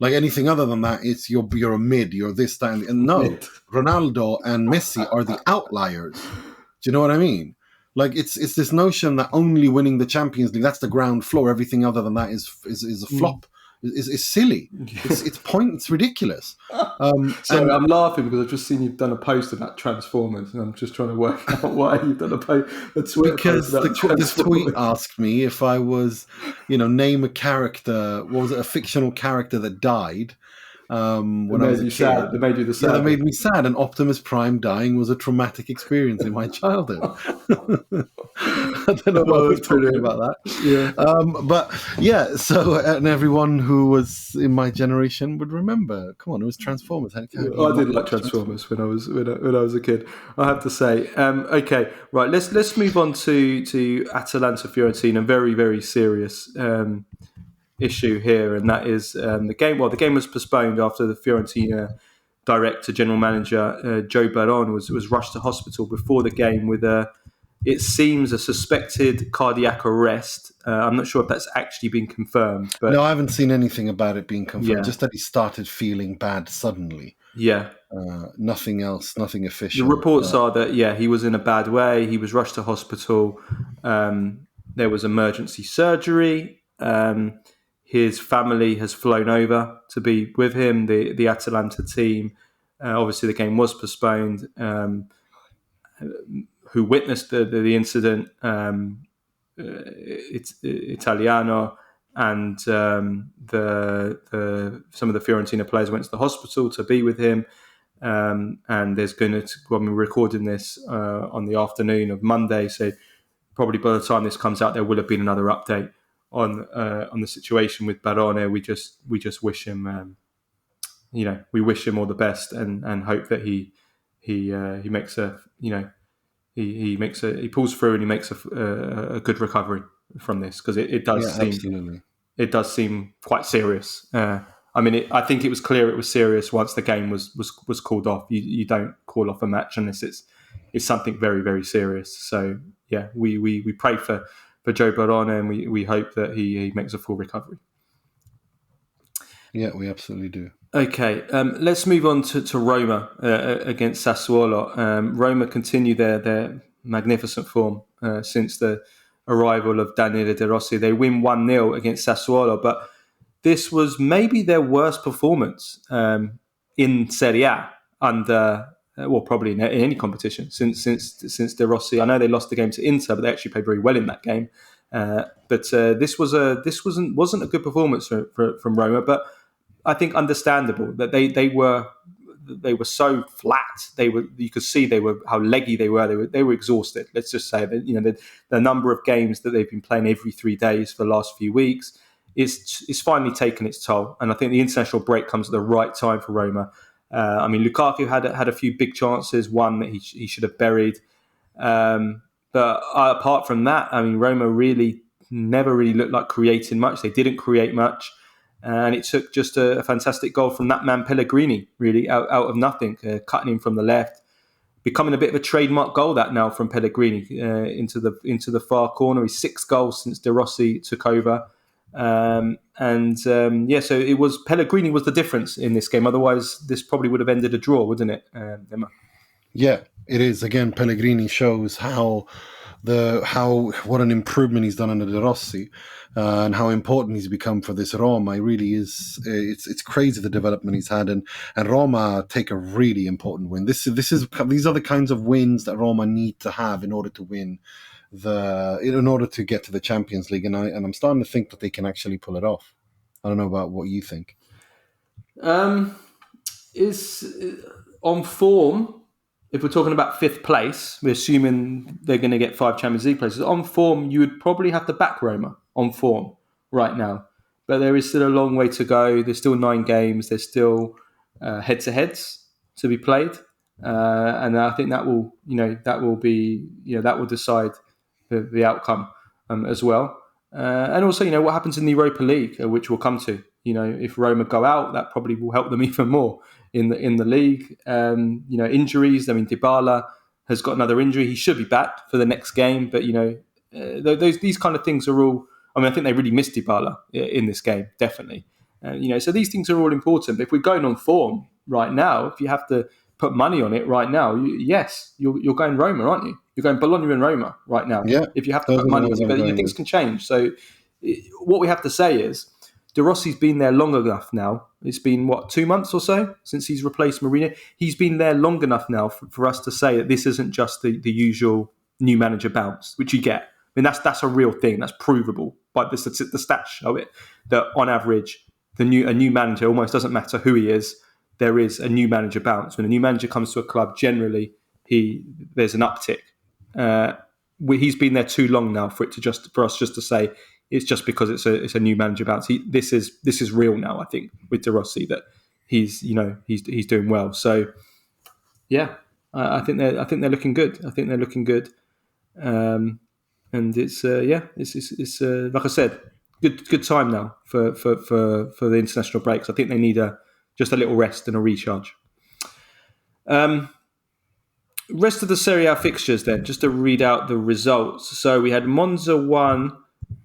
Like anything other than that, it's you're a mid, you're this, that, and no, Ronaldo and Messi are the outliers. Do you know what I mean? Like it's this notion that only winning the Champions League, that's the ground floor. Everything other than that is a flop. Is silly. It's ridiculous. Sorry, I'm laughing because I've just seen you've done a post about Transformers, and I'm just trying to work out why you've done a tweet. Because this tweet asked me if I was, name a character. What was it? A fictional character that died. When I was a kid. Sad. They made you sad. They made me sad. And Optimus Prime dying was a traumatic experience in my childhood. I don't know why we're talking about that. Yeah. But yeah, and everyone who was in my generation would remember. Come on, it was Transformers. I did like Transformers when I was a kid, I have to say. Okay, right. Let's move on to Atalanta Fiorentina. Very, very serious issue here, and that is the game. Well, the game was postponed after the Fiorentina general manager Joe Barone was rushed to hospital before the game with it seems a suspected cardiac arrest. I'm not sure if that's actually been confirmed. But no, I haven't seen anything about it being confirmed. Yeah. Just that he started feeling bad suddenly. Yeah. Nothing else, nothing official. The reports are that he was in a bad way. He was rushed to hospital. There was emergency surgery. His family has flown over to be with him, the Atalanta team. Obviously, the game was postponed. Who witnessed the incident? It's Italiano, and some of the Fiorentina players went to the hospital to be with him. And there's going to, when we're recording this on the afternoon of Monday, so probably by the time this comes out, there will have been another update on the situation with Barone. We just wish him, we wish him all the best and hope that he makes he pulls through and he makes a good recovery from this, because it does seem quite serious. I think it was clear it was serious once the game was called off. You don't call off a match unless it's something very, very serious. So yeah, we pray for Joe Barone, and we hope that he makes a full recovery. Yeah, we absolutely do. Okay, let's move on to Roma against Sassuolo. Roma continue their magnificent form since the arrival of Daniele De Rossi. They win 1-0 against Sassuolo, but this was maybe their worst performance in Serie A under, probably in any competition since De Rossi. I know they lost the game to Inter, but they actually played very well in that game. But this wasn't a good performance from Roma, but I think understandable that they were so flat. You could see how leggy they were. They were exhausted. Let's just say that the number of games that they've been playing every 3 days for the last few weeks is finally taken its toll. And I think the international break comes at the right time for Roma. Lukaku had a few big chances, one that he should have buried. But apart from that, Roma never really looked like creating much. They didn't create much. And it took just a fantastic goal from that man Pellegrini, really, out of nothing, cutting him from the left. Becoming a bit of a trademark goal that now from Pellegrini into the far corner. He's 6 goals since De Rossi took over. So it was Pellegrini was the difference in this game. Otherwise, this probably would have ended a draw, wouldn't it, Emma? Yeah, it is. Again, Pellegrini shows what an improvement he's done under De Rossi, and how important he's become for this Roma. He really is. It's crazy the development he's had, and Roma take a really important win. These are the kinds of wins that Roma need to have in order to win in order to get to the Champions League, and I'm starting to think that they can actually pull it off. I don't know about what you think. Is on form. If we're talking about 5th place, we're assuming they're going to get 5 Champions League places. On form, you would probably have to back Roma on form right now. But there is still a long way to go. There's still 9 games. There's still head-to-heads to be played. And I think that will decide the outcome as well. And also, what happens in the Europa League, which we'll come to. If Roma go out, that probably will help them even more in the league. Injuries. Dybala has got another injury. He should be back for the next game. But these kind of things are all. I think they really missed Dybala in this game, definitely. So these things are all important. But if we're going on form right now, if you have to put money on it right now, yes, you're going Roma, aren't you? You're going Bologna and Roma right now. Yeah. If you have to put money on it, but things can change. So what we have to say is, De Rossi's been there long enough now. It's been, 2 months or so since he's replaced Mourinho. He's been there long enough now for us to say that this isn't just the usual new manager bounce, which you get. That's a real thing. That's provable. But the stats show it, that on average, a new manager, almost doesn't matter who he is, there is a new manager bounce. When a new manager comes to a club, generally, there's an uptick. He's been there too long now for us just to say it's just because it's a new manager bounce. This is real now. I think with De Rossi that he's doing well. So yeah, I think they're looking good. And it's like I said, good time now for the international breaks. I think they need just a little rest and a recharge. Rest of the Serie A fixtures then, just to read out the results. So we had Monza 1,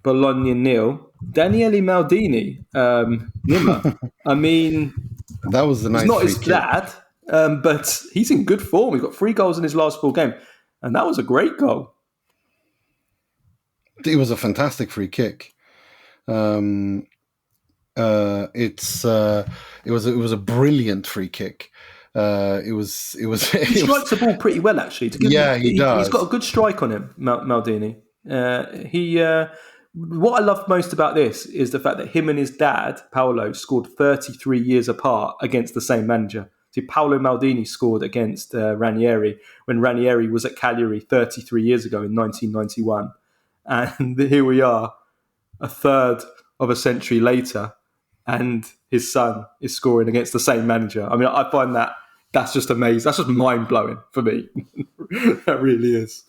Bologna 0. Daniele Maldini, Nima. That was the nice. He's not his dad, but he's in good form. He got 3 goals in his last 4 games, and that was a great goal. It was a fantastic free kick. It was a brilliant free kick. He strikes the ball pretty well, actually. He does. He's got a good strike on him, Maldini. What I love most about this is the fact that him and his dad, Paolo, scored 33 years apart against the same manager. So Paolo Maldini scored against Ranieri when Ranieri was at Cagliari 33 years ago in 1991. And here we are, a third of a century later, and his son is scoring against the same manager. I find that's just amazing. That's just mind-blowing for me. That really is.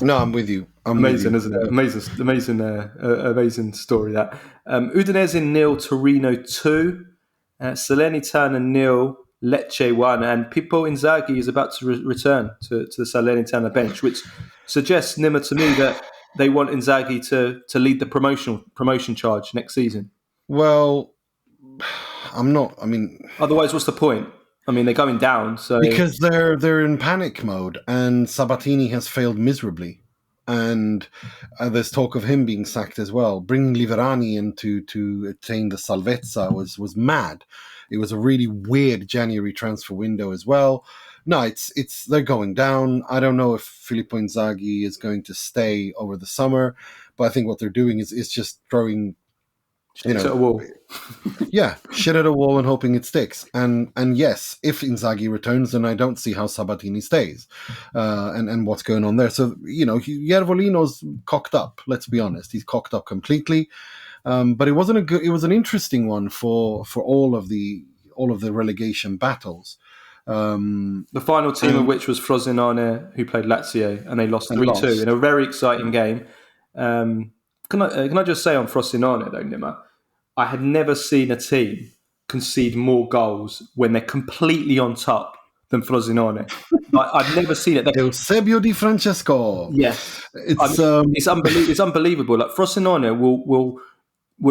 No, I'm with you. Amazing, isn't it? Amazing story, that. Udinese 0, Torino 2, Salernitana 0, Lecce 1, and Pippo Inzaghi is about to return to the Salernitana bench, which suggests, Nima, to me that they want Inzaghi to lead the promotion charge next season. Well, I'm not. Otherwise, what's the point? They're going down, so because they're in panic mode, and Sabatini has failed miserably, and there's talk of him being sacked as well. Bringing Liverani in to attain the salvezza was mad. It was a really weird January transfer window as well. no, it's they're going down. I don't know if Filippo Inzaghi is going to stay over the summer, but I think what they're doing is just throwing, Sticks at a wall. shit at a wall and hoping it sticks. And yes, if Inzaghi returns, then I don't see how Sabatini stays, and what's going on there. So Jervolino's cocked up. Let's be honest, he's cocked up completely. But it wasn't a good. It was an interesting one for all of the relegation battles. The final team of which was Frosinone, who played Lazio, and they lost 3-2 in a very exciting game. Can I just say on Frosinone, though, Nima, I had never seen a team concede more goals when they're completely on top than Frosinone. I've never seen it. Eusebio Di Francesco. Yes, it's unbelievable. Like Frosinone will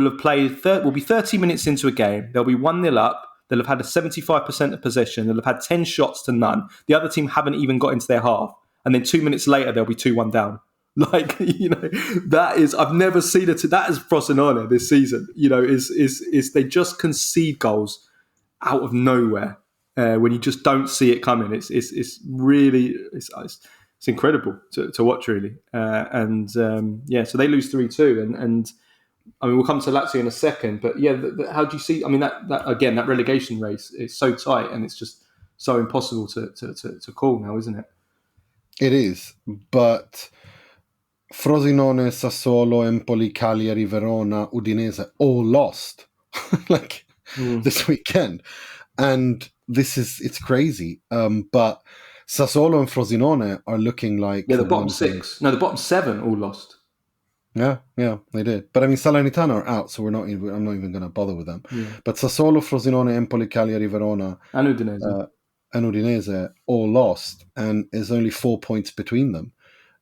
have played. Will be 30 minutes into a game. They'll be 1-0 up. They'll have had a 75% of possession. They'll have had 10 shots to none. The other team haven't even got into their half. And then 2 minutes later, they'll be 2-1 down. Like, that is, I've never seen it. That is Frosinone this season. Is they just concede goals out of nowhere when you just don't see it coming. It's really, it's incredible to watch, really. So they lose 3-2. And I mean, we'll come to Lazio in a second, but how do you see? I mean, that relegation race is so tight, and it's just so impossible to call now, isn't it? It is, but Frosinone, Sassuolo, Empoli, Cagliari, Verona, Udinese all lost this weekend, and it's crazy. But Sassuolo and Frosinone are looking like the bottom six. No, the bottom seven all lost. Yeah, they did. But I mean, Salernitana are out, so I'm not even going to bother with them. Yeah. But Sassuolo, Frosinone, Empoli, Cagliari, Verona, and Udinese, all lost, and there's only 4 points between them.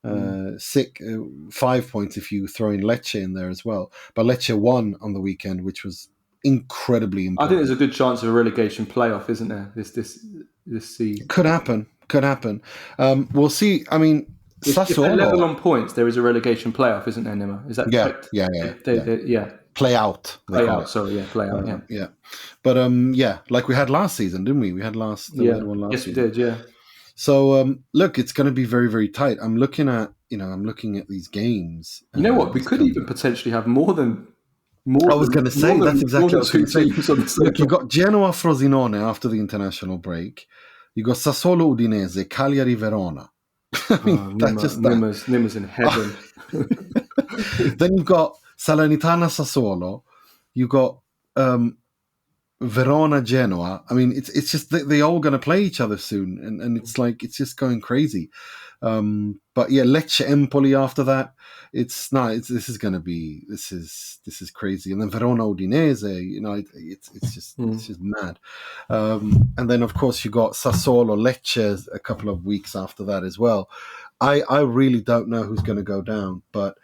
5 points if you throw in Lecce in there as well. But Lecce won on the weekend, which was incredibly important. I think there's a good chance of a relegation playoff, isn't there? This season could happen. We'll see. I mean, if they're level on points, there is a relegation playoff, isn't there, Nima? Is that correct? Yeah. Play out. Play out. Sorry, play out. Yeah. But like we had last season, didn't we? We had one last season. Yes, we did. Yeah. So look, it's going to be very, very tight. I'm looking at these games. You know what? We could even potentially have more than. I was going to say that's exactly what I was going to say. Look, you got Genoa, Frosinone after the international break. You got Sassuolo, Udinese, Cagliari, Verona. I mean, that's just that. Nima's in heaven. Then you've got Salernitana, Sassuolo. You got Verona, Genoa. I mean, it's just they're all going to play each other soon, and it's just going crazy. But yeah, Lecce, Empoli after that. This is crazy. And then Verona, Udinese. It's just mad. And then of course you got Sassuolo, Lecce a couple of weeks after that as well. I really don't know who's going to go down, but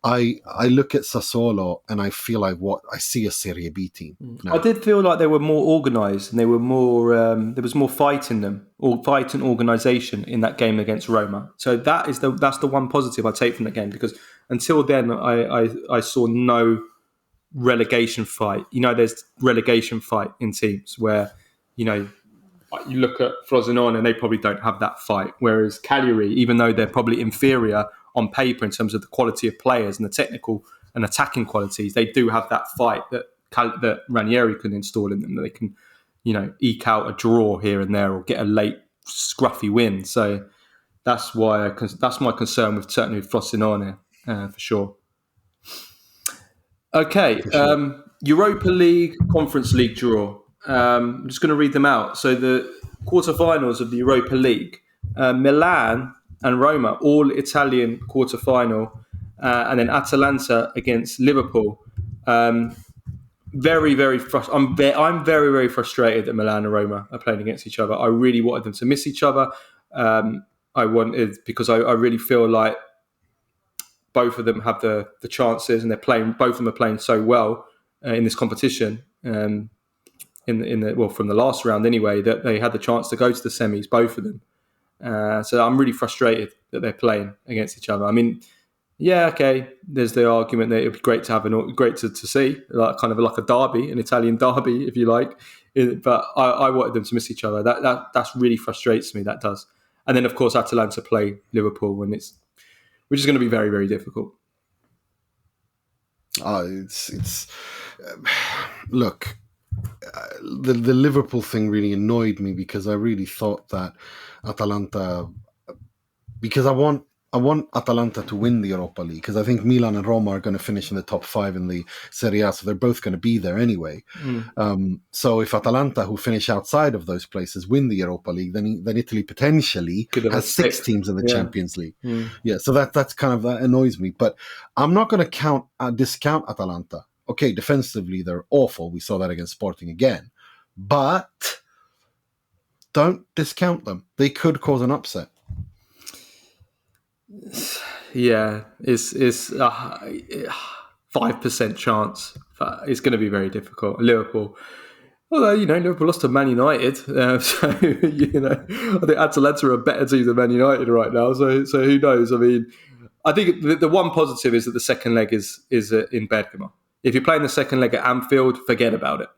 I look at Sassuolo and I feel like I see a Serie B team. Now. I did feel like they were more organised and they were more. There was more fight in them, or fight and organisation in that game against Roma. So that's the one positive I take from that game, because until then I saw no relegation fight. There's relegation fight in teams where you look at Frosinone and they probably don't have that fight, whereas Cagliari, even though they're probably inferior on paper in terms of the quality of players and the technical and attacking qualities, they do have that fight that Ranieri can install in them, that they can, eke out a draw here and there or get a late scruffy win. So that's my concern with certainly with Frosinone for sure. Okay, Europa League, Conference League draw. I'm just going to read them out. So the quarterfinals of the Europa League, Milan and Roma, all Italian quarterfinal, and then Atalanta against Liverpool. Very, very frustrated. I'm very, very frustrated that Milan and Roma are playing against each other. I really wanted them to miss each other. Because I really feel like both of them have the chances, and both of them are playing so well in this competition. From the last round anyway, that they had the chance to go to the semis, both of them. So I'm really frustrated that they're playing against each other. I mean, Yeah, okay. There's the argument that it'd be great to have great to see, like kind of like a derby, an Italian derby, if you like. But I wanted them to miss each other. That's really frustrates me. That does. And then of course Atalanta play Liverpool, and which is going to be very, very difficult. It's look, the Liverpool thing really annoyed me because I really thought that Atalanta, because I want Atalanta to win the Europa League, because I think Milan and Roma are going to finish in the top 5 in the Serie A, so they're both going to be there anyway. So if Atalanta, who finish outside of those places, win the Europa League, then Italy potentially has 6 teams in the Champions League. Yeah, so that's kind of, that annoys me. But I'm not going to discount Atalanta. Okay, defensively they're awful. We saw that against Sporting again, but don't discount them. They could cause an upset. Yeah, it's 5% chance. It's going to be very difficult. Liverpool, although Liverpool lost to Man United, so I think Atalanta are a better team than Man United right now. So who knows? I mean, I think the one positive is that the second leg is in Bergamo. If you're playing the second leg at Anfield, forget about it.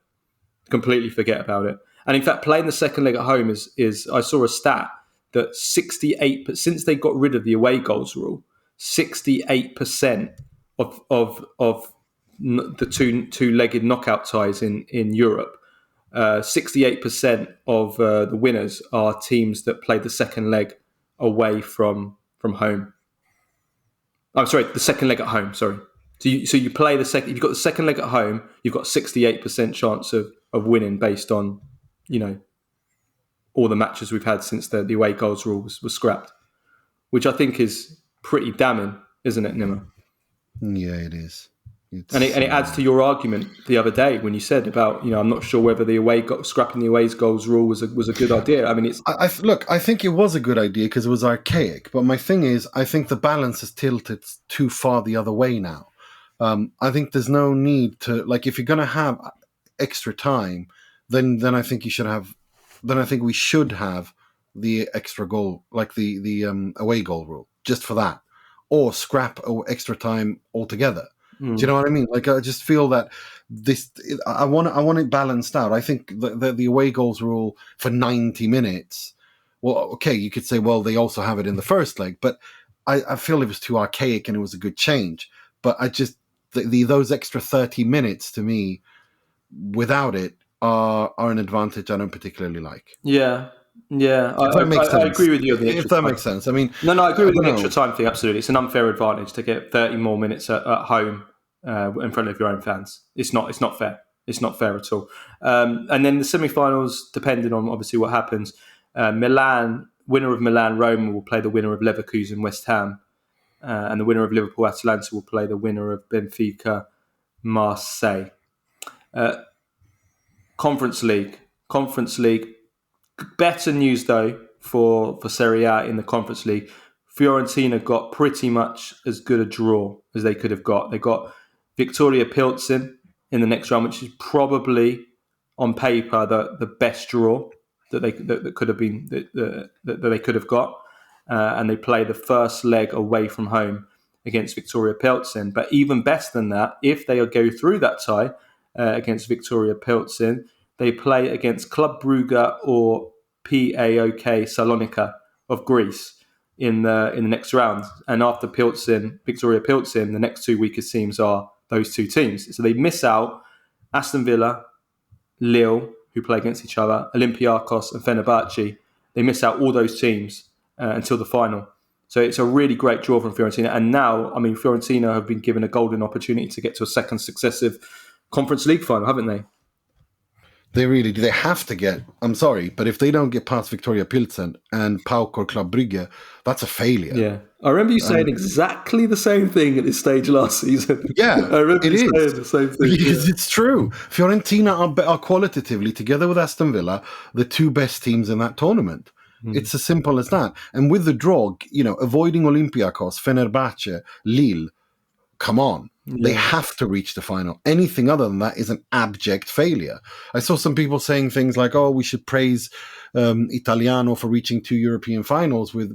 Completely forget about it. And in fact, playing the second leg at home is I saw a stat that 68%, since they got rid of the away goals rule, 68% of the two-legged knockout ties in Europe, 68% of the winners are teams that play the second leg away from home. I'm sorry, the second leg at home. Sorry. So you play the second. If you've got the second leg at home, you've got 68% chance of winning based on, all the matches we've had since the away goals rule was scrapped, which I think is pretty damning, isn't it, Nima? Yeah, it is. And it adds to your argument the other day when you said about, I'm not sure whether scrapping the away goals rule was a good idea. I mean, I think it was a good idea because it was archaic. But my thing is, I think the balance is tilted too far the other way now. I think there's no need to, like, if you're going to have extra time, then I think you should have. Then I think we should have the extra goal, like the away goal rule, just for that, or scrap extra time altogether. Do you know what I mean? Like, I just feel that I want it balanced out. I think the away goals rule for 90 minutes. Well, okay, you could say, well, they also have it in the first leg, but I feel it was too archaic and it was a good change. But I just those extra 30 minutes to me, without it, are an advantage I don't particularly like. Yeah. I agree with you on the extra if that time. Makes sense. I mean, no, I agree with the extra time thing. Absolutely, it's an unfair advantage to get 30 more minutes at home in front of your own fans. It's not fair. It's not fair at all. And then the semi-finals, depending on obviously what happens, winner of Milan Roma will play the winner of Leverkusen West Ham, and the winner of Liverpool Atalanta will play the winner of Benfica Marseille. Conference League. Better news though for Serie A in the Conference League. Fiorentina got pretty much as good a draw as they could have got. They got Victoria Pilsen in the next round, which is probably on paper the best draw that could have been that they could have got. And they play the first leg away from home against Victoria Pilsen. But even better than that, if they go through that tie against Victoria Pilsen, they play against Club Brugge or PAOK Salonika of Greece in the next round. And after Victoria Pilsen, the next two weakest teams are those two teams. So they miss out Aston Villa, Lille, who play against each other, Olympiacos and Fenerbahce. They miss out all those teams until the final. So it's a really great draw from Fiorentina. And now, I mean, Fiorentina have been given a golden opportunity to get to a second successive Conference League final, haven't they? They really do. They have to get. I'm sorry, but if they don't get past Victoria Pilsen and PAOK or Club Brugge, that's a failure. Yeah, I remember you saying exactly the same thing at this stage last season. Yeah, I remember you saying the same thing. Because it's true. Fiorentina are qualitatively, together with Aston Villa, the two best teams in that tournament. It's as simple as that. And with the draw, avoiding Olympiacos, Fenerbahce, Lille, come on. They have to reach the final. Anything other than that is an abject failure. I saw some people saying things like, "Oh, we should praise Italiano for reaching 2 European finals with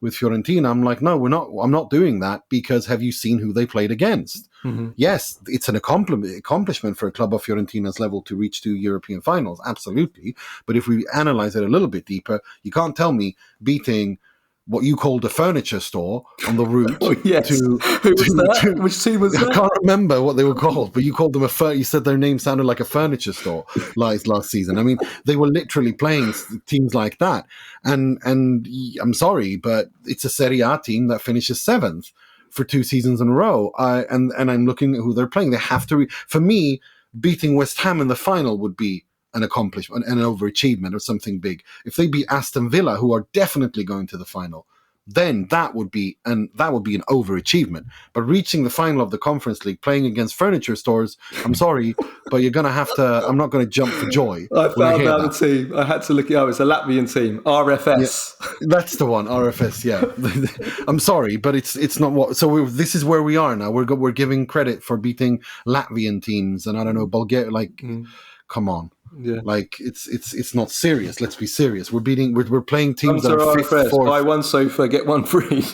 Fiorentina." I'm like, no, we're not. I'm not doing that, because have you seen who they played against? Mm-hmm. Yes, it's an accomplishment for a club of Fiorentina's level to reach 2 European finals, absolutely. But if we analyze it a little bit deeper, you can't tell me beating what you called a furniture store on the route Oh, yes. to Who was that? Which team was that? I can't remember what they were called, but you called them you said their name sounded like a furniture store last season. I mean, they were literally playing teams like that. And I'm sorry, but it's a Serie A team that finishes 7th for 2 seasons in a row. And I'm looking at who they're playing. They have to, for me, beating West Ham in the final would be an accomplishment, an overachievement, or something big. If they beat Aston Villa, who are definitely going to the final, then that would be an overachievement. But reaching the final of the Conference League, playing against furniture stores, I'm sorry, but you're going to have to. I'm not going to jump for joy. I found out the team. I had to look it up. It's a Latvian team, RFS. Yeah, that's the one, RFS. Yeah, I'm sorry, but it's not what. So this is where we are now. We're giving credit for beating Latvian teams, and I don't know, Bulgaria. Like, come on. Yeah, like it's not serious. Let's be serious. We're playing teams that are fifth, RFS. fourth. Buy one sofa, get one free.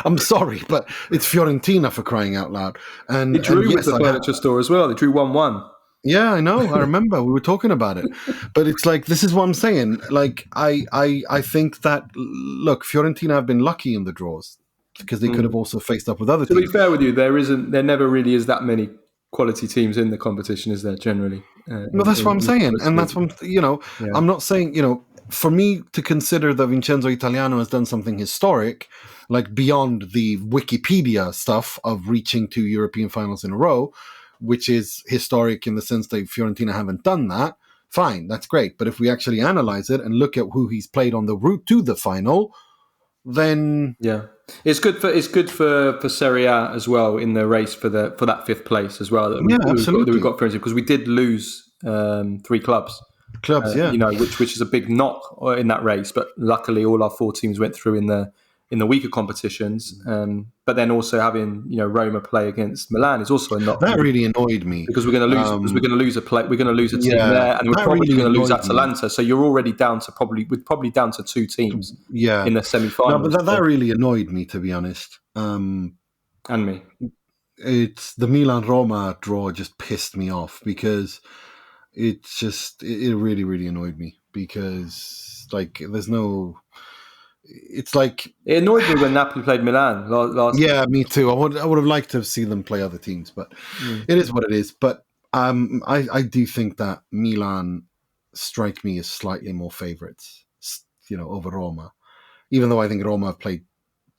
I'm sorry, but it's Fiorentina, for crying out loud. And They drew with the furniture store as well. They drew 1-1. Yeah, I know. I remember we were talking about it. But it's like, this is what I'm saying. Like, I think that, look, Fiorentina have been lucky in the draws, because they could have also faced up with other teams. To be fair with you, there never really is that many quality teams in the competition, is there, generally? No, that's what I'm saying. And that's what I'm not saying, for me to consider that Vincenzo Italiano has done something historic, like beyond the Wikipedia stuff of reaching 2 European finals in a row, which is historic in the sense that Fiorentina haven't done that, fine, that's great. But if we actually analyze it and look at who he's played on the route to the final, then it's good for Serie A as well, in the race for that 5th place as well. Absolutely. We've got, for instance, because we did lose 3 clubs. Which is a big knock in that race. But luckily, all our 4 teams went through in the weaker competitions. But then also having Roma play against Milan is also a knock. That really annoyed me, because we're going to lose. Because we're going to lose a play. We're going to lose a team there, and we're probably going to lose Atalanta. So you're already down to probably down to 2 teams. In the semi-finals. No, but that really annoyed me, to be honest. And me. It's the Milan Roma draw just pissed me off, because it really, really annoyed me, because there's no. It's like, it annoyed me when Napoli played Milan last. Yeah, me too. I would have liked to have seen them play other teams, but it is what it is. But I do think that Milan strike me as slightly more favourites, over Roma, even though I think Roma have played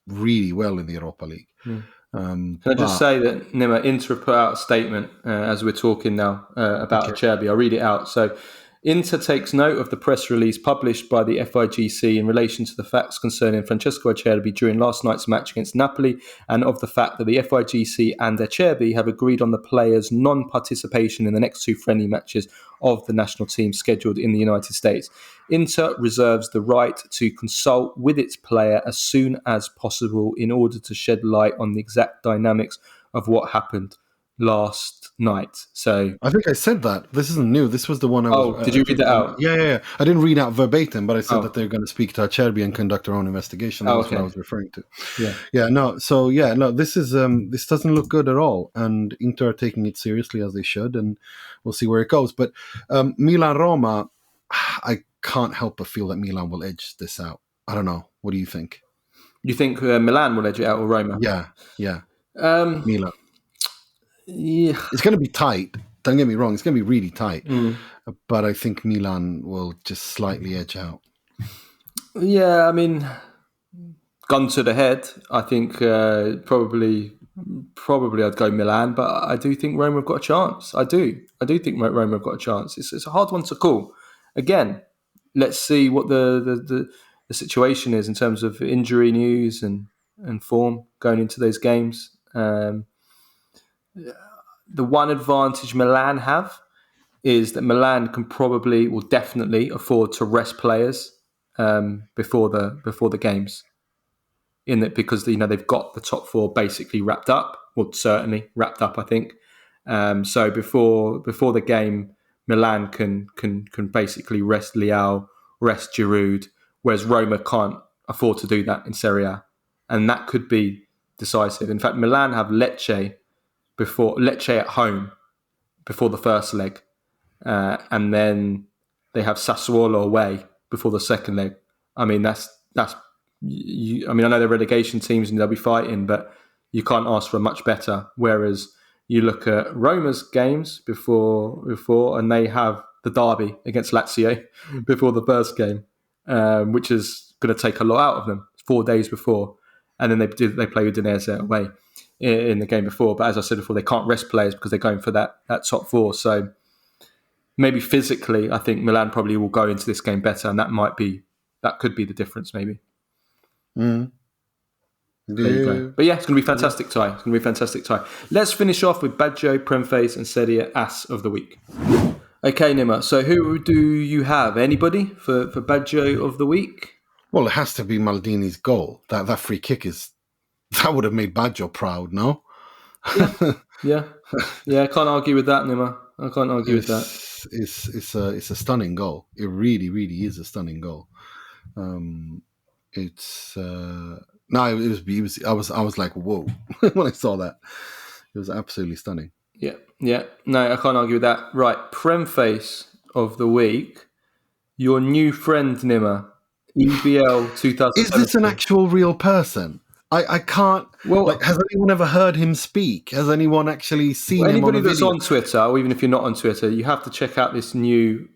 really well in the Europa League. Can I just say that Nima, Inter put out a statement as we're talking now about Acerbi. I'll read it out. So, Inter takes note of the press release published by the FIGC in relation to the facts concerning Francesco Acerbi during last night's match against Napoli, and of the fact that the FIGC and Acerbi have agreed on the player's non-participation in the next 2 friendly matches of the national team scheduled in the United States. Inter reserves the right to consult with its player as soon as possible in order to shed light on the exact dynamics of what happened last night. So I think I said that. This isn't new. This was the one I was... did you read that out? Yeah. I didn't read out verbatim, but I said that they're going to speak to Acerbi and conduct their own investigation. That's what I was referring to. This is this doesn't look good at all, and Inter are taking it seriously, as they should, and we'll see where it goes. But Milan Roma, I can't help but feel that Milan will edge this out. I don't know. What do you think? You think Milan will edge it out, or Roma? Yeah. Milan. Yeah, it's going to be tight. Don't get me wrong; it's going to be really tight. But I think Milan will just slightly edge out. Yeah, I mean, gun to the head, I think probably I'd go Milan, but I do think Roma have got a chance. I do think Roma have got a chance. It's a hard one to call. Again, let's see what the situation is in terms of injury news and form going into those games. The one advantage Milan have is that Milan will definitely afford to rest players before the games. in that because they've got the top four basically wrapped up, well certainly wrapped up, I think. So before the game, Milan can basically rest Leao, rest Giroud, whereas Roma can't afford to do that in Serie A, and that could be decisive. In fact, Milan have Lecce at home before the first leg, and then they have Sassuolo away before the second leg. I mean, I know they're relegation teams and they'll be fighting, but you can't ask for a much better. Whereas you look at Roma's games before, and they have the derby against Lazio before the first game, which is going to take a lot out of them 4 days before. And then they play Udinese away in the game before. But as I said before, they can't rest players because they're going for that top four. So maybe physically, I think Milan probably will go into this game better, and that could be the difference maybe. Mm. There you go. But yeah, it's going to be fantastic tie. Let's finish off with Badjo, Premface and Serie Ass of the week. Okay, Nima. So who do you have? Anybody for Badjo of the week? Well, it has to be Maldini's goal. That free kick that would have made Baggio proud, no? Yeah. I can't argue with that, Nima. I can't argue with that. It's a stunning goal. It really, really is a stunning goal. It was. I was like, whoa, when I saw that. It was absolutely stunning. Yeah. No, I can't argue with that. Right, Premface of the week. Your new friend, Nima. EBL 2017. Is this an actual real person? I can't. Well, has anyone ever heard him speak? Has anyone actually seen him on a video? Anybody that's on Twitter, or even if you're not on Twitter, you have to check out this new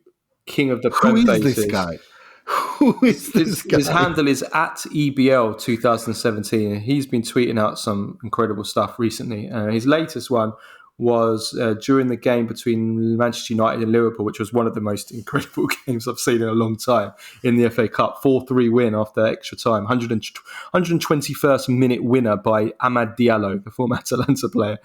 king of the Premfaces. Who is this guy? Who is this guy? His handle is at EBL 2017. And he's been tweeting out some incredible stuff recently. His latest one was during the game between Manchester United and Liverpool, which was one of the most incredible games I've seen in a long time in the FA Cup. 4-3 win after extra time. 121st minute winner by Amad Diallo, the former Atalanta player.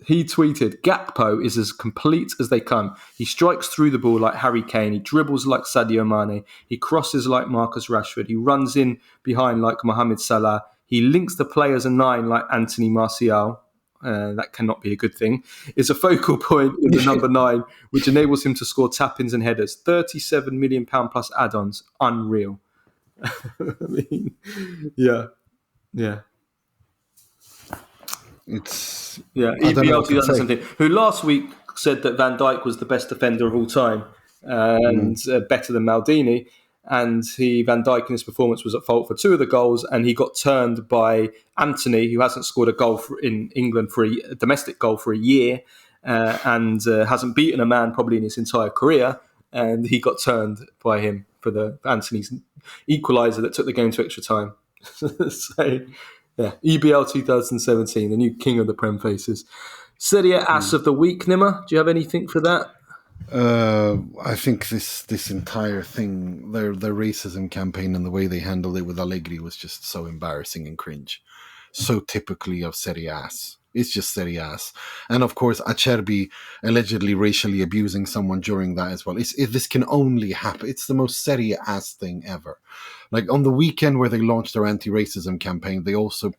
He tweeted, Gakpo is as complete as they come. He strikes through the ball like Harry Kane. He dribbles like Sadio Mane. He crosses like Marcus Rashford. He runs in behind like Mohamed Salah. He links the players a 9 like Anthony Martial. That cannot be a good thing. Is a focal point in the number 9, which enables him to score tap-ins and headers. £37 million plus add-ons. Unreal. I mean, yeah. It's EPL 2017, who last week said that Van Dijk was the best defender of all time and better than Maldini, and Van Dijk in his performance was at fault for 2 of the goals, and he got turned by Antony, who hasn't scored a goal in England for a domestic goal for a year, and hasn't beaten a man probably in his entire career, and he got turned by him for Antony's equaliser that took the game to extra time. So. Yeah, EBL 2017, the new king of the Premfaces. Serie Ass of the week, Nima. Do you have anything for that? I think this entire thing, their racism campaign and the way they handled it with Allegri was just so embarrassing and cringe. So typically of Serie Ass. It's just Serie Ass. And of course, Acerbi allegedly racially abusing someone during that as well. This can only happen. It's the most Serie Ass thing ever. Like on the weekend where they launched their anti-racism campaign, they also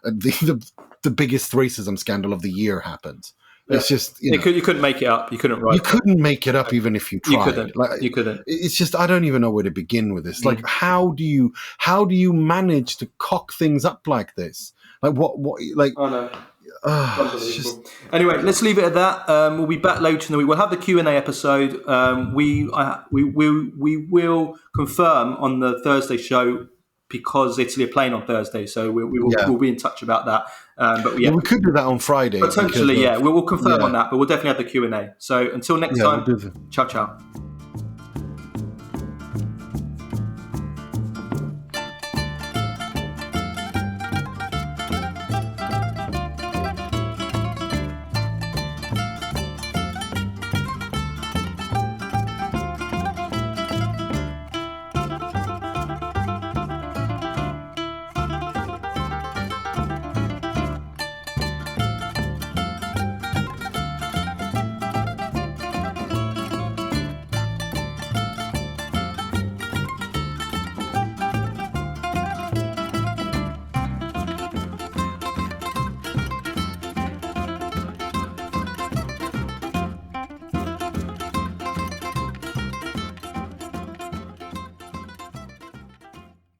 the biggest racism scandal of the year happened. Yeah. It's just you couldn't make it up. You couldn't write. You couldn't make it up even if you tried. You couldn't. It's just I don't even know where to begin with this. Like how do you manage to cock things up like this? Like what like. Oh no. Anyway, let's leave it at that. We'll be back later in the week. We'll have the Q&A episode. We will confirm on the Thursday show because Italy are playing on Thursday, so we'll be in touch about that. But we could do that on Friday. Potentially, we'll confirm on that, but we'll definitely have the Q&A. So until next time, ciao.